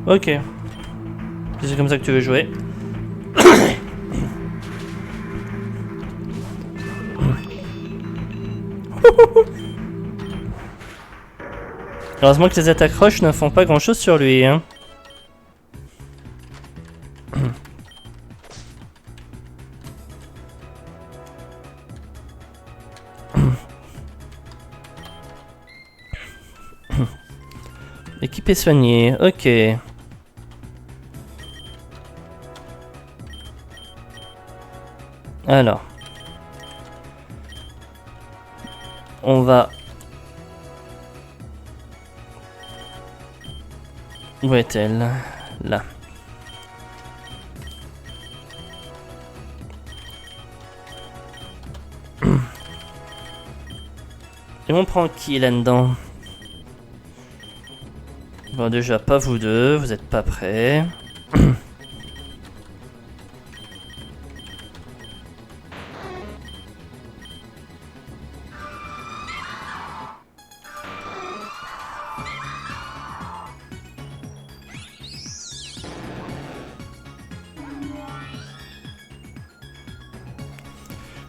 Ok. C'est comme ça que tu veux jouer. Heureusement que les attaques roches ne font pas grand chose sur lui. Hein. Équipé soigné, ok. Alors. On va... Où est-elle? Là. Et on prend qui là-dedans? Bon, déjà, pas vous deux, vous êtes pas prêts.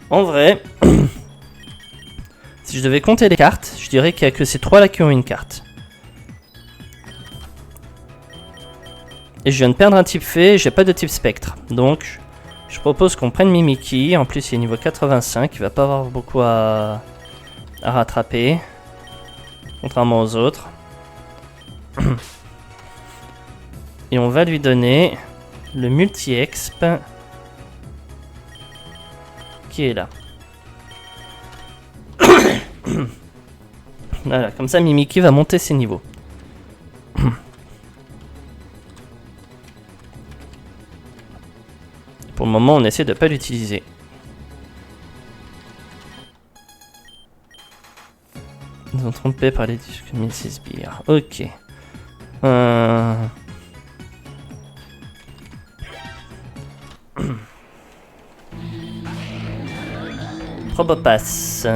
En vrai, si je devais compter les cartes, je dirais qu'il n'y a que ces trois-là qui ont une carte. Et je viens de perdre un type fée, j'ai pas de type spectre. Donc, je propose qu'on prenne Mimikyu. En plus, il est niveau 85, il va pas avoir beaucoup à rattraper. Contrairement aux autres. Et on va lui donner le multi-exp. Qui est là. Voilà, comme ça Mimikyu va monter ses niveaux. Pour le moment, on essaie de pas l'utiliser. Ils sont trompés par les disques 1006 sbires. Ok. Probopass.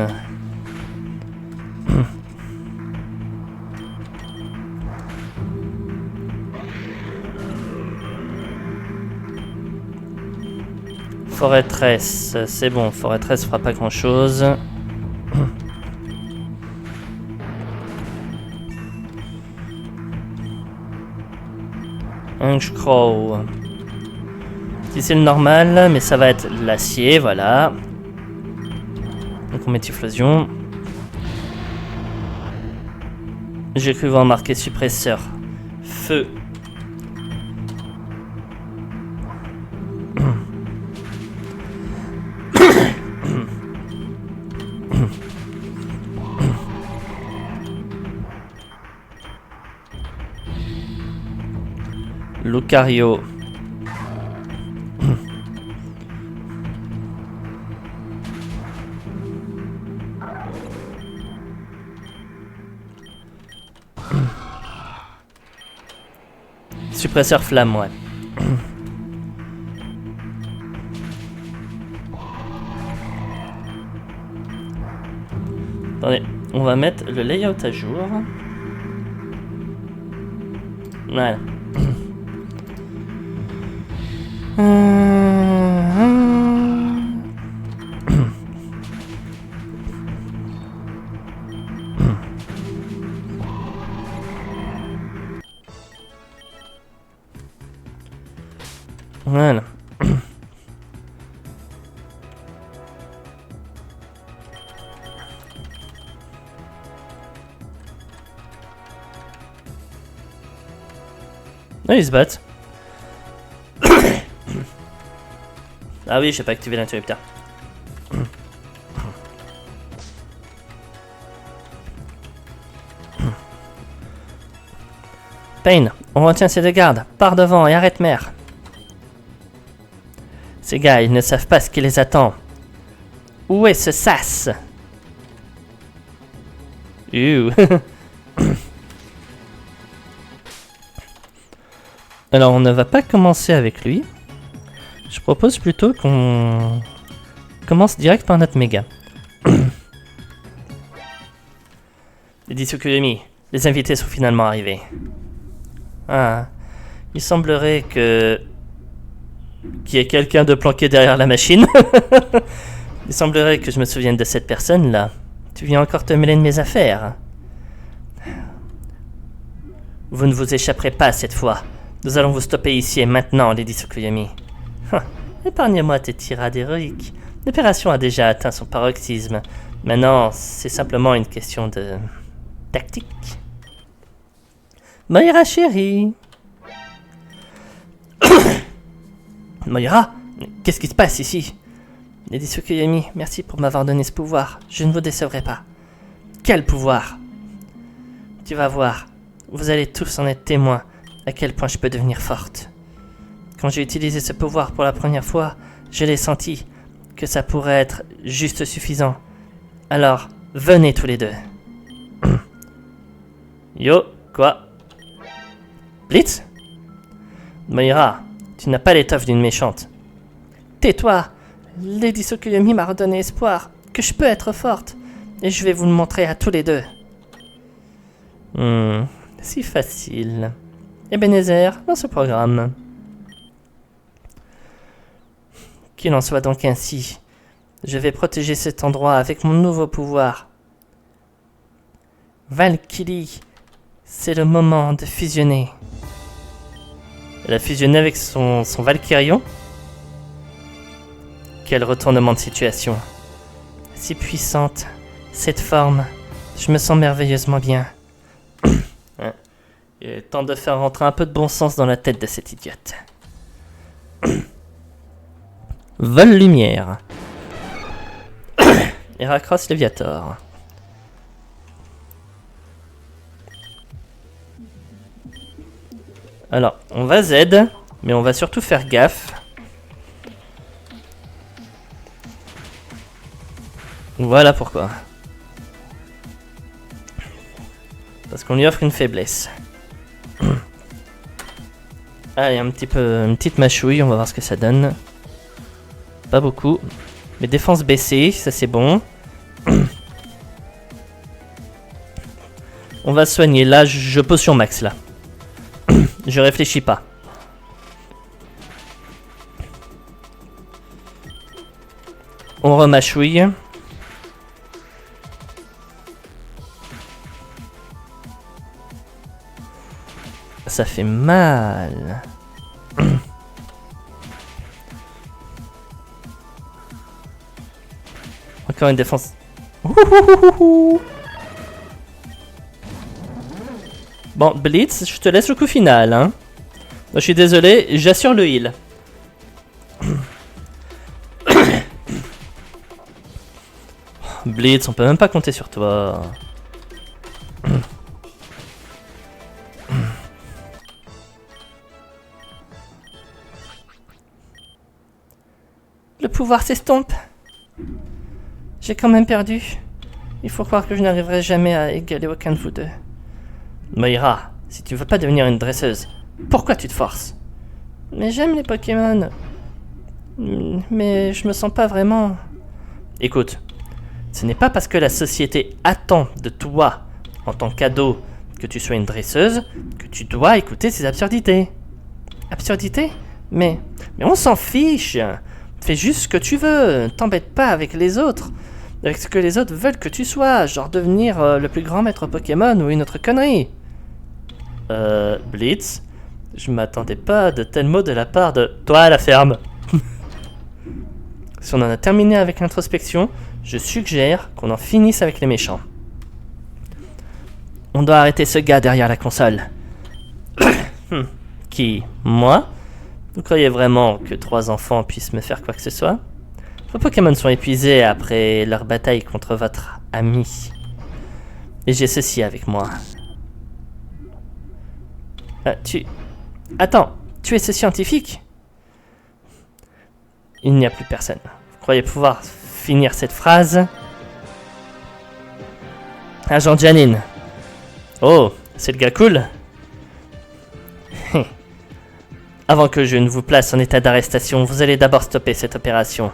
Forêtresse, c'est bon, Forêtresse fera pas grand chose. Crow. Si c'est le normal, mais ça va être l'acier, voilà. Donc on met Typhlosion. J'ai cru voir marqué suppresseur. Feu. Lucario. Suppresseur flamme, ouais. Attendez, on va mettre le layout à jour. Voilà. Voilà. Ah, ils se battent. Ah oui, j'ai pas activé l'interrupteur. Pain, on retient ces deux gardes. Pars devant et arrête mère. Ces gars, ils ne savent pas ce qui les attend. Où est ce sas? Alors, on ne va pas commencer avec lui. Je propose plutôt qu'on commence direct par notre méga. Les Tsukuyomi, les invités sont finalement arrivés. Ah, il semblerait qu'il y ait quelqu'un de planqué derrière la machine. Il semblerait que je me souvienne de cette personne-là. Tu viens encore te mêler de mes affaires. Vous ne vous échapperez pas cette fois. Nous allons vous stopper ici et maintenant, Lady Tsukuyomi. Épargne-moi tes tirades héroïques. L'opération a déjà atteint son paroxysme. Maintenant, c'est simplement une question de tactique. Moira chérie. Moira, qu'est-ce qui se passe ici? Lady Tsukuyomi, merci pour m'avoir donné ce pouvoir. Je ne vous décevrai pas. Quel pouvoir? Tu vas voir. Vous allez tous en être témoins à quel point je peux devenir forte. Quand j'ai utilisé ce pouvoir pour la première fois, je l'ai senti que ça pourrait être juste suffisant. Alors, venez tous les deux. Yo, quoi? Blitz? Moira, tu n'as pas l'étoffe d'une méchante. Tais-toi! Lady Tsukuyomi m'a redonné espoir que je peux être forte. Et je vais vous le montrer à tous les deux. Si facile. Ebenezer, dans ce programme. Qu'il en soit donc ainsi. Je vais protéger cet endroit avec mon nouveau pouvoir. Valkyrie, c'est le moment de fusionner. Elle a fusionné avec son Valkyrion. Quel retournement de situation. Si puissante, cette forme, je me sens merveilleusement bien. Il est temps de faire rentrer un peu de bon sens dans la tête de cette idiote. Vol lumière. Heracross Léviator. Alors, on va Z, mais on va surtout faire gaffe. Voilà pourquoi. Parce qu'on lui offre une faiblesse. Allez, une petite mâchouille, on va voir ce que ça donne. Pas beaucoup. Mais défense baissée, ça c'est bon. On va soigner. Là, je potion max là. Je réfléchis pas. On remâchouille. Ça fait mal. Encore une défense. Bon, Blitz, je te laisse le coup final, hein. Je suis désolé, j'assure le heal. Blitz, on peut même pas compter sur toi. Le pouvoir s'estompe. J'ai quand même perdu. Il faut croire que je n'arriverai jamais à égaler aucun de vous deux. Moira, si tu veux pas devenir une dresseuse, pourquoi tu te forces? Mais j'aime les Pokémon. Mais je me sens pas vraiment... Écoute, ce n'est pas parce que la société attend de toi, en tant qu'ado, que tu sois une dresseuse, que tu dois écouter ces absurdités. Absurdités? Mais on s'en fiche. Fais juste ce que tu veux, t'embête pas avec les autres. Avec ce que les autres veulent que tu sois, genre devenir le plus grand maître Pokémon ou une autre connerie. Blitz, je m'attendais pas à de tels mots de la part de toi à la ferme. Si on en a terminé avec l'introspection, je suggère qu'on en finisse avec les méchants. On doit arrêter ce gars derrière la console. Qui? Moi? Vous croyez vraiment que 3 enfants puissent me faire quoi que ce soit? Vos Pokémon sont épuisés après leur bataille contre votre ami. Et j'ai ceci avec moi. Attends, tu es ce scientifique? Il n'y a plus personne. Vous croyez pouvoir finir cette phrase? Agent Janine. Oh, c'est le gars cool. Avant que je ne vous place en état d'arrestation, vous allez d'abord stopper cette opération.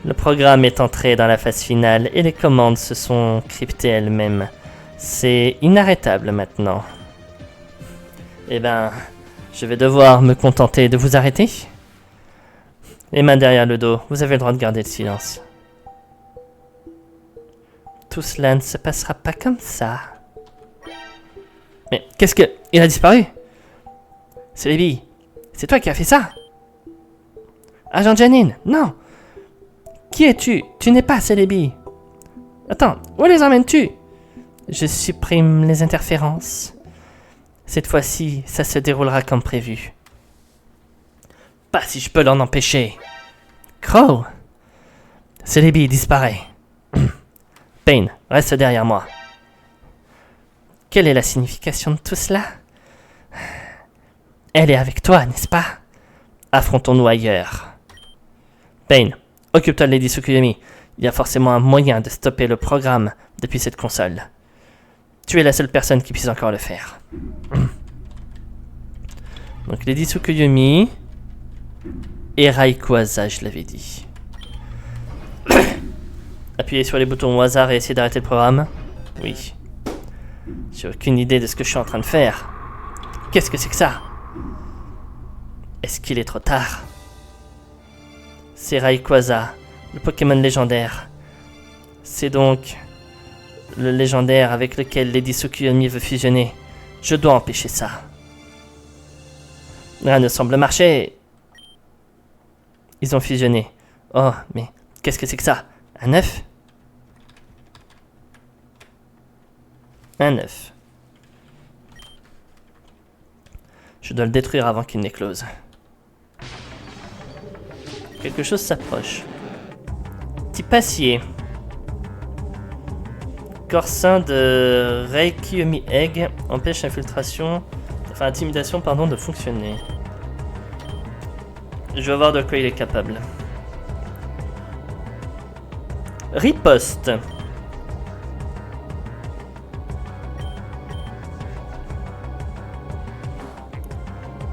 Le programme est entré dans la phase finale et les commandes se sont cryptées elles-mêmes. C'est inarrêtable maintenant. Eh ben, je vais devoir me contenter de vous arrêter. Les mains derrière le dos, vous avez le droit de garder le silence. Tout cela ne se passera pas comme ça. Mais qu'est-ce que... Il a disparu? C'est les billes. C'est toi qui as fait ça? Agent Janine, non! Qui es-tu? Tu n'es pas Celebi. Attends, où les emmènes-tu? Je supprime les interférences. Cette fois-ci, ça se déroulera comme prévu. Pas si je peux l'en empêcher. Crow! Celebi disparaît. Pain, reste derrière moi. Quelle est la signification de tout cela? Elle est avec toi, n'est-ce pas? Affrontons-nous ailleurs. Pain, occupe-toi de Lady Tsukuyomi. Il y a forcément un moyen de stopper le programme depuis cette console. Tu es la seule personne qui puisse encore le faire. Donc Lady Tsukuyomi et Rayquaza, je l'avais dit. Appuyez sur les boutons au hasard et essayez d'arrêter le programme. Oui. J'ai aucune idée de ce que je suis en train de faire. Qu'est-ce que c'est que ça? Est-ce qu'il est trop tard? C'est Rayquaza, le Pokémon légendaire. C'est donc le légendaire avec lequel Lady Tsukuyomi veut fusionner. Je dois empêcher ça. Rien ne semble marcher. Ils ont fusionné. Oh, mais qu'est-ce que c'est que ça? Un œuf? Un œuf. Je dois le détruire avant qu'il n'éclose. Quelque chose s'approche. Type acier. Corsin de Reikyomi Egg empêche l'infiltration, enfin intimidation pardon, de fonctionner. Je vais voir de quoi il est capable. Riposte.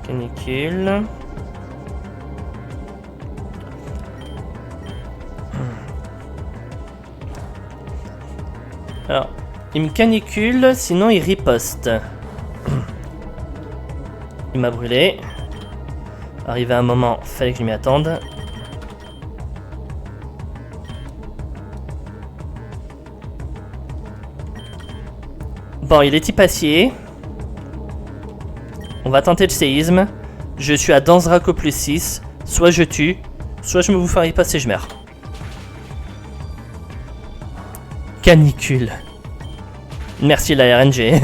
Canicule. Alors, il me canicule, sinon il riposte. Il m'a brûlé. Arrivé à un moment, fallait que je m'y attende. Bon, il est type acier. On va tenter le séisme. Je suis à Danzraco plus 6. Soit je tue, soit je me vous fais riposte et je meurs. Canicule. Merci la RNG.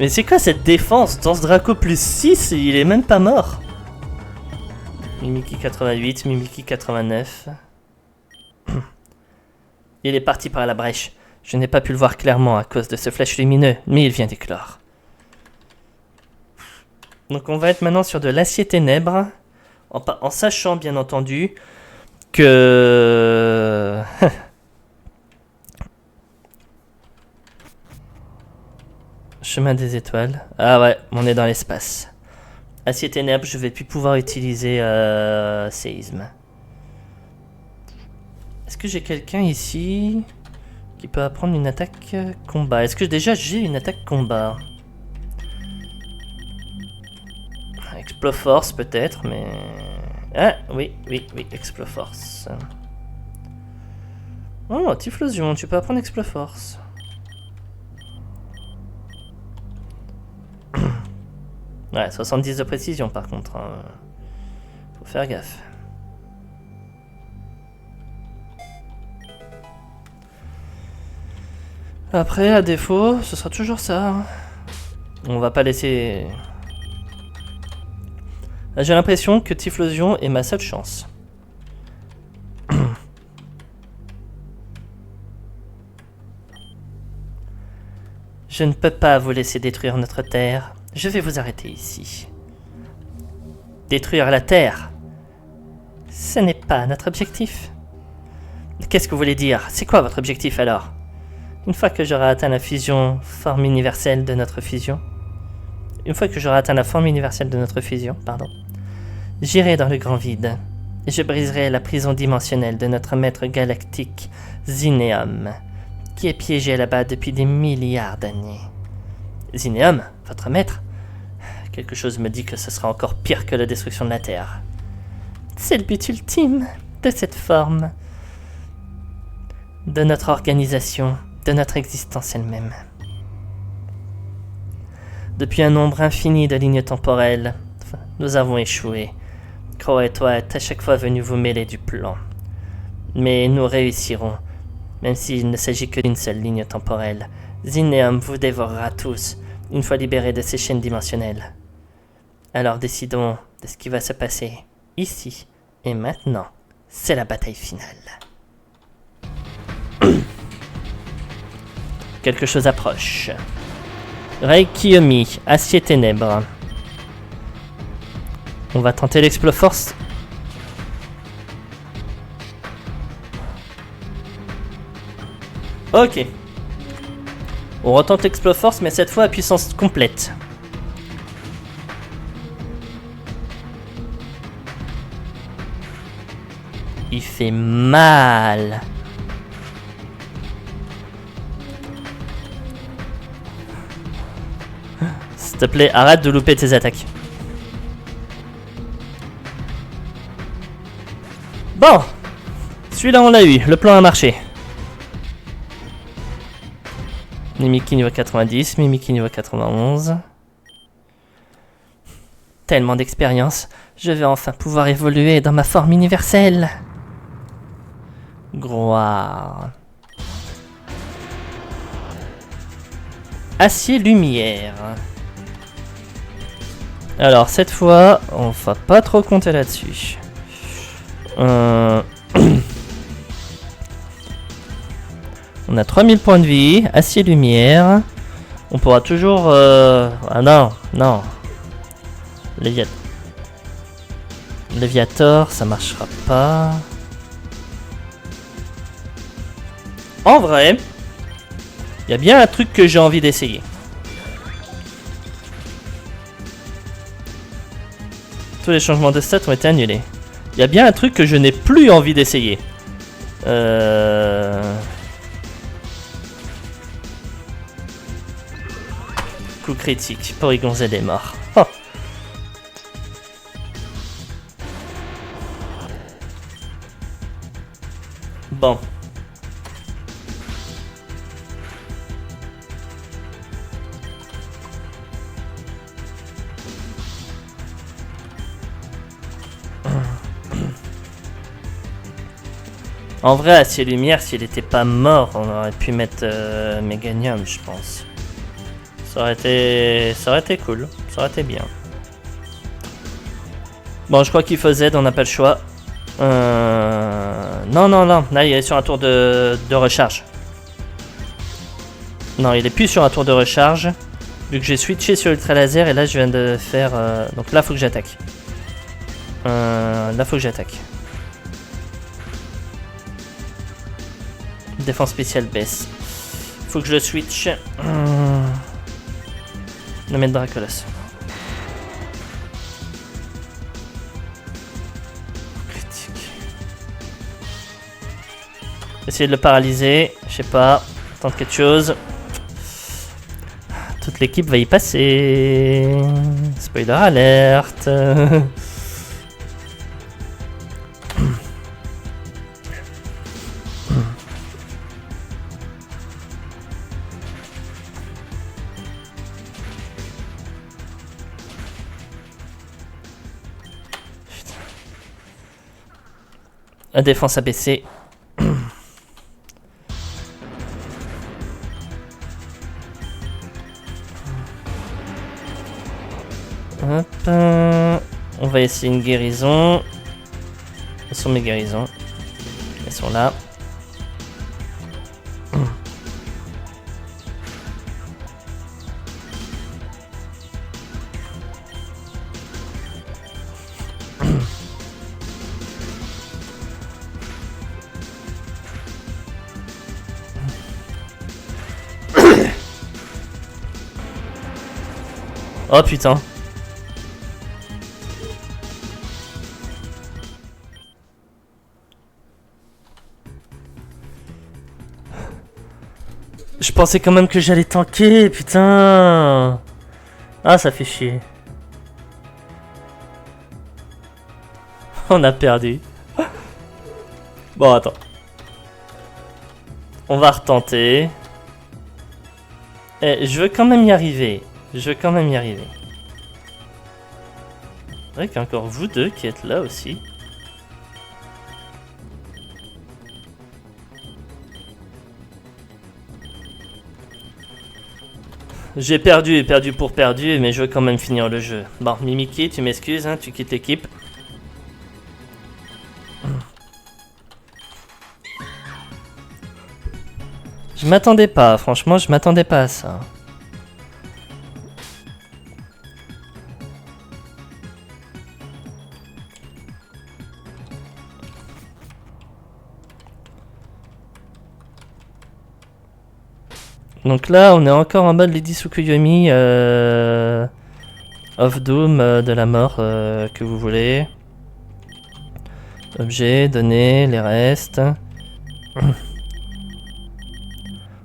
Mais c'est quoi cette défense? Dans ce Draco plus 6, il est même pas mort. Mimiki 88, Mimiki 89. Il est parti par la brèche. Je n'ai pas pu le voir clairement à cause de ce flash lumineux, mais il vient d'éclore. Donc on va être maintenant sur de l'acier ténèbres, en sachant bien entendu que... Chemin des étoiles. Ah ouais, on est dans l'espace. Acier ténèbres, je vais plus pouvoir utiliser séisme. Est-ce que j'ai quelqu'un ici qui peut apprendre une attaque combat? Est-ce que déjà j'ai une attaque combat? Exploforce peut-être, mais... Ah, oui, Exploforce. Oh, Typhlosion, tu peux apprendre Exploforce. Ouais, 70 de précision par contre. Hein. Faut faire gaffe. Après, à défaut, ce sera toujours ça. Hein. On va pas laisser... J'ai l'impression que Typhlosion est ma seule chance. Je ne peux pas vous laisser détruire notre terre. Je vais vous arrêter ici. Détruire la terre? Ce n'est pas notre objectif. Qu'est-ce que vous voulez dire? C'est quoi votre objectif alors? Une fois que j'aurai atteint la fusion forme universelle de notre fusion, j'irai dans le grand vide et je briserai la prison dimensionnelle de notre maître galactique, Zineum, qui est piégé là-bas depuis des milliards d'années. Zineum, votre maître? Quelque chose me dit que ce sera encore pire que la destruction de la Terre. C'est le but ultime de cette forme, de notre organisation, de notre existence elle-même. Depuis un nombre infini de lignes temporelles, nous avons échoué. Crow et toi êtes à chaque fois venus vous mêler du plan. Mais nous réussirons, même s'il ne s'agit que d'une seule ligne temporelle. Zineum vous dévorera tous, une fois libérés de ces chaînes dimensionnelles. Alors décidons de ce qui va se passer, ici et maintenant. C'est la bataille finale. Quelque chose approche. Reikiyomi, acier ténèbres. On va tenter l'Exploforce. Ok. On retente l'Exploforce, mais cette fois à puissance complète. Il fait mal. S'il te plaît, arrête de louper tes attaques. Bon, celui-là on l'a eu, le plan a marché. Mimiki niveau 90, Mimiki niveau 91. Tellement d'expérience, je vais enfin pouvoir évoluer dans ma forme universelle. Gloire. Acier lumière. Alors cette fois, on va pas trop compter là-dessus. On a 3000 points de vie, acier lumière. On pourra toujours... Ah non. Léviator, ça marchera pas. En vrai, il y a bien un truc que j'ai envie d'essayer. Tous les changements de stats ont été annulés. Il y a bien un truc que je n'ai plus envie d'essayer. Coup critique, Porygon Z est mort. Oh. Bon. En vrai, Acier Lumière, s'il était pas mort, on aurait pu mettre Meganium, je pense. Ça aurait été cool. Ça aurait été bien. Bon, je crois qu'il faut Z, on n'a pas le choix. Non, non, non. Là, il est sur un tour de recharge. Non, il est plus sur un tour de recharge. Vu que j'ai switché sur Ultra Laser et là, je viens de faire... Donc là, faut que j'attaque. Là, faut que j'attaque. Défense spéciale baisse. Faut que je le switch. Le mettre Dracolos. Critique. Essayer de le paralyser. Je sais pas. Tente quelque chose. Toute l'équipe va y passer. Spoiler alerte. La défense a baissé. Hop. On va essayer une guérison. Où sont mes guérisons? Elles sont là. Oh putain. Je pensais quand même que j'allais tanker, putain. Ah, ça fait chier. On a perdu. Bon, attends. On va retenter. Et je veux quand même y arriver. Je veux quand même y arriver. C'est vrai qu'il y a encore vous deux qui êtes là aussi. J'ai perdu pour perdu, mais je veux quand même finir le jeu. Bon, Mimiki, tu m'excuses, hein, tu quittes l'équipe. Je m'attendais pas, franchement, je m'attendais pas à ça. Donc là, on est encore en mode Lady Tsukuyomi of Doom, de la mort, que vous voulez. Objet, données, les restes.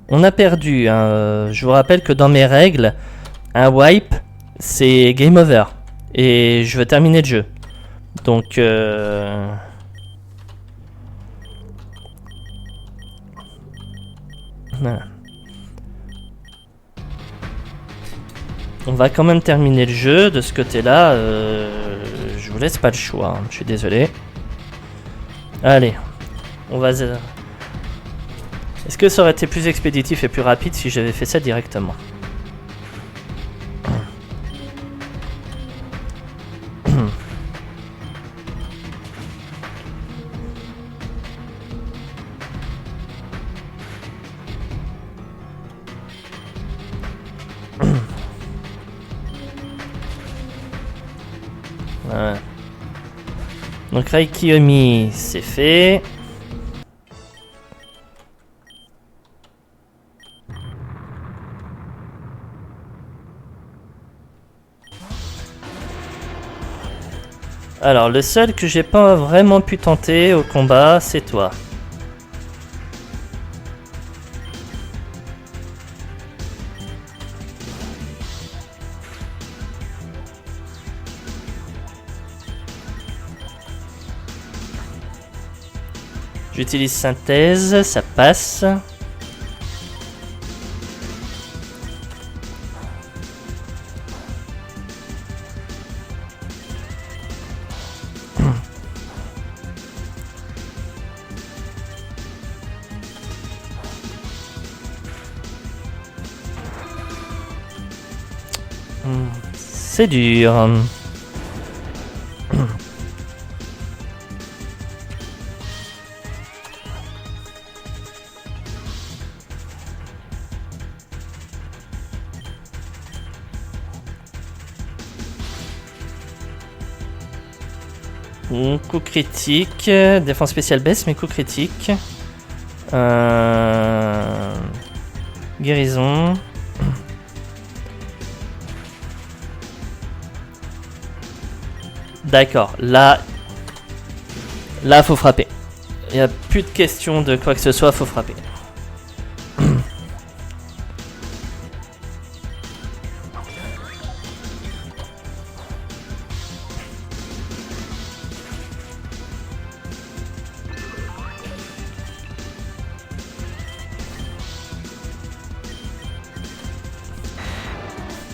On a perdu. Hein. Je vous rappelle que dans mes règles, un wipe, c'est game over. Et je veux terminer le jeu. Donc... Voilà. On va quand même terminer le jeu. De ce côté-là, je vous laisse pas le choix. Hein. Je suis désolé. Allez, on va... Est-ce que ça aurait été plus expéditif et plus rapide si j'avais fait ça directement? Ouais. Donc Raikiyomi, c'est fait. Alors, le seul que j'ai pas vraiment pu tenter au combat, c'est toi. J'utilise synthèse, ça passe. C'est dur. Coup critique, défense spéciale baisse, mais coup critique. Guérison. D'accord, là faut frapper. Il n'y a plus de question de quoi que ce soit, faut frapper.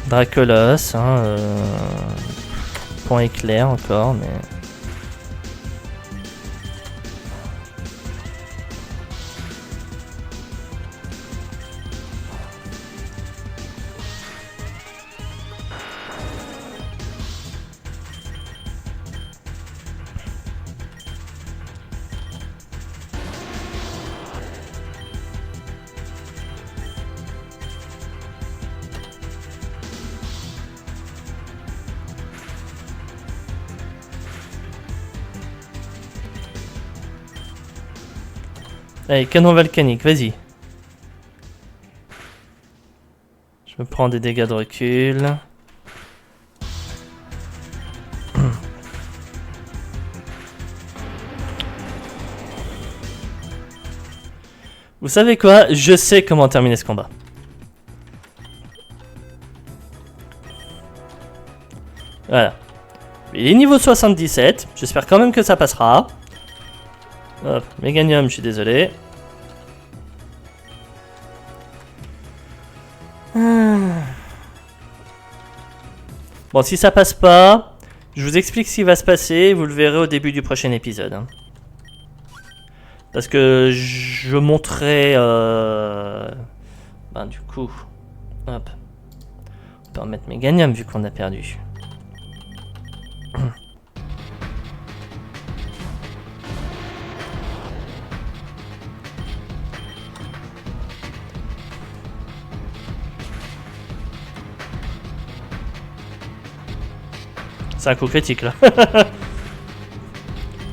Dracolos, hein, point éclair encore, mais... Allez, canon volcanique, vas-y. Je me prends des dégâts de recul. Vous savez quoi? Je sais comment terminer ce combat. Voilà. Il est niveau 77. J'espère quand même que ça passera. Hop, Méganium, je suis désolé. Bon, si ça passe pas, je vous explique ce qui va se passer. Vous le verrez au début du prochain épisode. Hein. Parce que je montrerai... Ben, du coup... Hop. On peut remettre Méganium vu qu'on a perdu. C'est un coup critique là.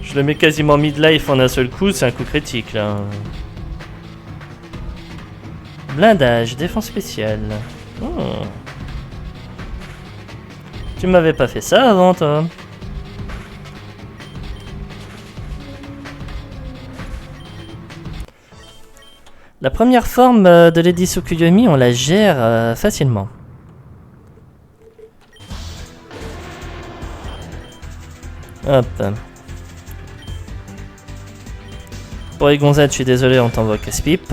Je le mets quasiment mid-life en un seul coup, c'est un coup critique là. Blindage, défense spéciale. Oh. Tu m'avais pas fait ça avant toi. La première forme de Lady Tsukuyomi, on la gère facilement. Hop. Pour les gonzades, je suis désolé, on t'envoie casse-pipe.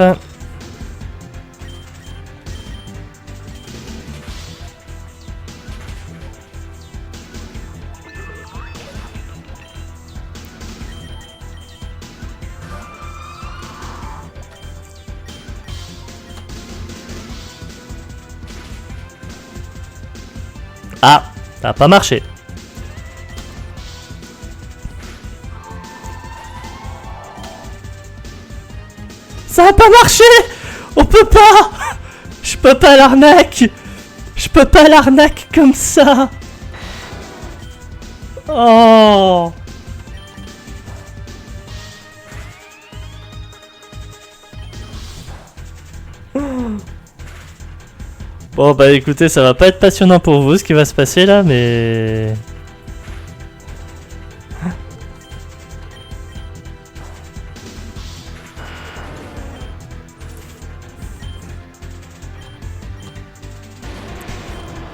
Ah, ça n'a pas marché. Ça a pas marché. On peut pas. Je peux pas l'arnaque. Je peux pas l'arnaque comme ça. Oh. Bon bah écoutez, ça va pas être passionnant pour vous ce qui va se passer là, mais...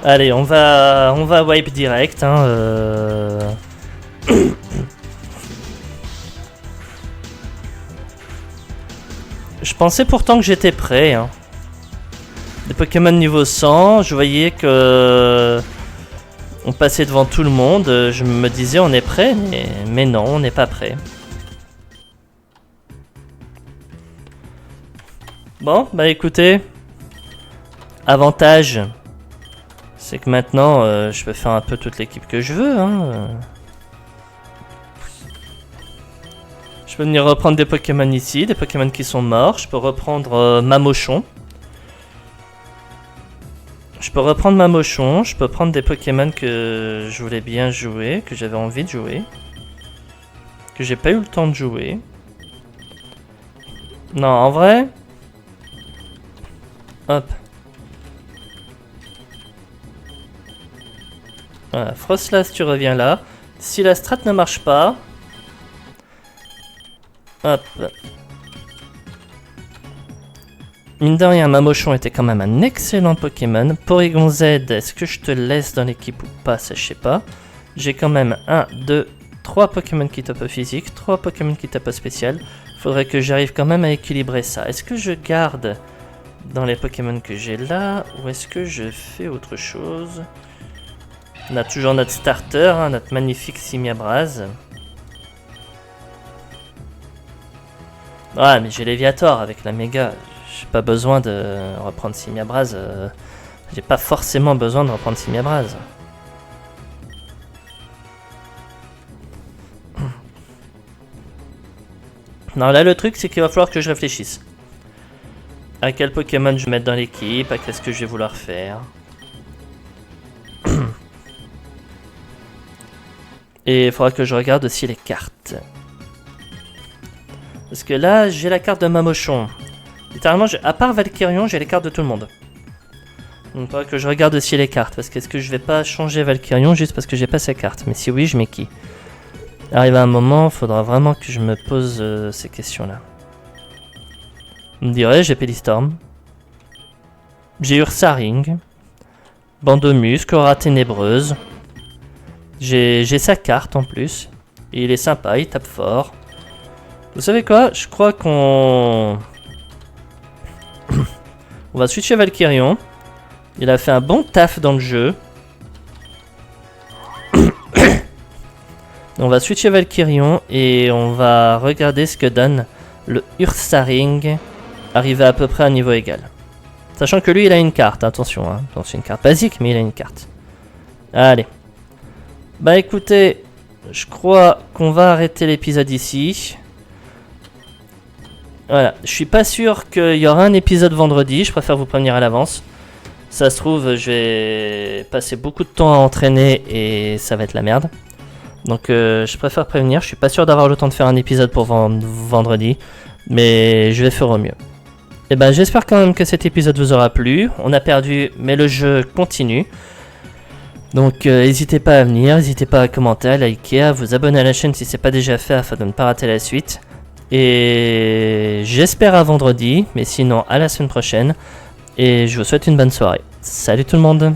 Allez, on va wipe direct. Hein, Je pensais pourtant que j'étais prêt. Hein. Des Pokémon niveau 100, je voyais que on passait devant tout le monde. Je me disais on est prêt, mais non, on n'est pas prêt. Bon, bah écoutez, avantage C'est que maintenant, je peux faire un peu toute l'équipe que je veux. Hein. Je peux venir reprendre des Pokémon ici, des Pokémon qui sont morts. Je peux reprendre Mamochon. Je peux prendre des Pokémon que je voulais bien jouer, que j'avais envie de jouer. Que j'ai pas eu le temps de jouer. Non, en vrai... Hop. Voilà, Frostlass, tu reviens là. Si la strat ne marche pas... Hop. Mine de rien, Mamochon était quand même un excellent Pokémon. Porygon Z, est-ce que je te laisse dans l'équipe ou pas? Ça, je sais pas. J'ai quand même 1, 2, 3 Pokémon qui tapent au physique, 3 Pokémon qui tapent au spécial. Faudrait que j'arrive quand même à équilibrer ça. Est-ce que je garde dans les Pokémon que j'ai là, ou est-ce que je fais autre chose? On a toujours notre starter, hein, notre magnifique Simiabraz. Ouais, mais j'ai Léviator avec la méga. J'ai pas besoin de reprendre Simiabraz. J'ai pas forcément besoin de reprendre Simiabraz. Non, là le truc c'est qu'il va falloir que je réfléchisse. À quel Pokémon je vais mettre dans l'équipe, à qu'est-ce que je vais vouloir faire. Et il faudra que je regarde aussi les cartes. Parce que là, j'ai la carte de Mamochon. Littéralement, à part Valkyrion, j'ai les cartes de tout le monde. Donc il faudra que je regarde aussi les cartes. Parce que est-ce que je vais pas changer Valkyrion juste parce que j'ai pas sa carte? Mais si oui, je mets qui? Arrive à un moment, il faudra vraiment que je me pose ces questions-là. Vous me direz, j'ai Pélistorm. J'ai Ursaring. Bandomusque, Aura Ténébreuse. J'ai sa carte en plus. Et il est sympa, il tape fort. Vous savez quoi? Je crois qu'on... On va switcher Valkyrion. Il a fait un bon taf dans le jeu. On va switcher Valkyrion et on va regarder ce que donne le Ursaring. Arrivé à peu près à un niveau égal. Sachant que lui il a une carte, attention. Hein. Donc c'est une carte basique mais il a une carte. Allez. Bah écoutez, je crois qu'on va arrêter l'épisode ici. Voilà, je suis pas sûr qu'il y aura un épisode vendredi, je préfère vous prévenir à l'avance. Ça se trouve, je vais passer beaucoup de temps à entraîner et ça va être la merde. Donc je préfère prévenir, je suis pas sûr d'avoir le temps de faire un épisode pour vendredi. Mais je vais faire au mieux. Et ben j'espère quand même que cet épisode vous aura plu. On a perdu, mais le jeu continue. Donc n'hésitez pas à venir, n'hésitez pas à commenter, à liker, à vous abonner à la chaîne si c'est pas déjà fait afin de ne pas rater la suite. Et j'espère à vendredi, mais sinon à la semaine prochaine. Et je vous souhaite une bonne soirée. Salut tout le monde!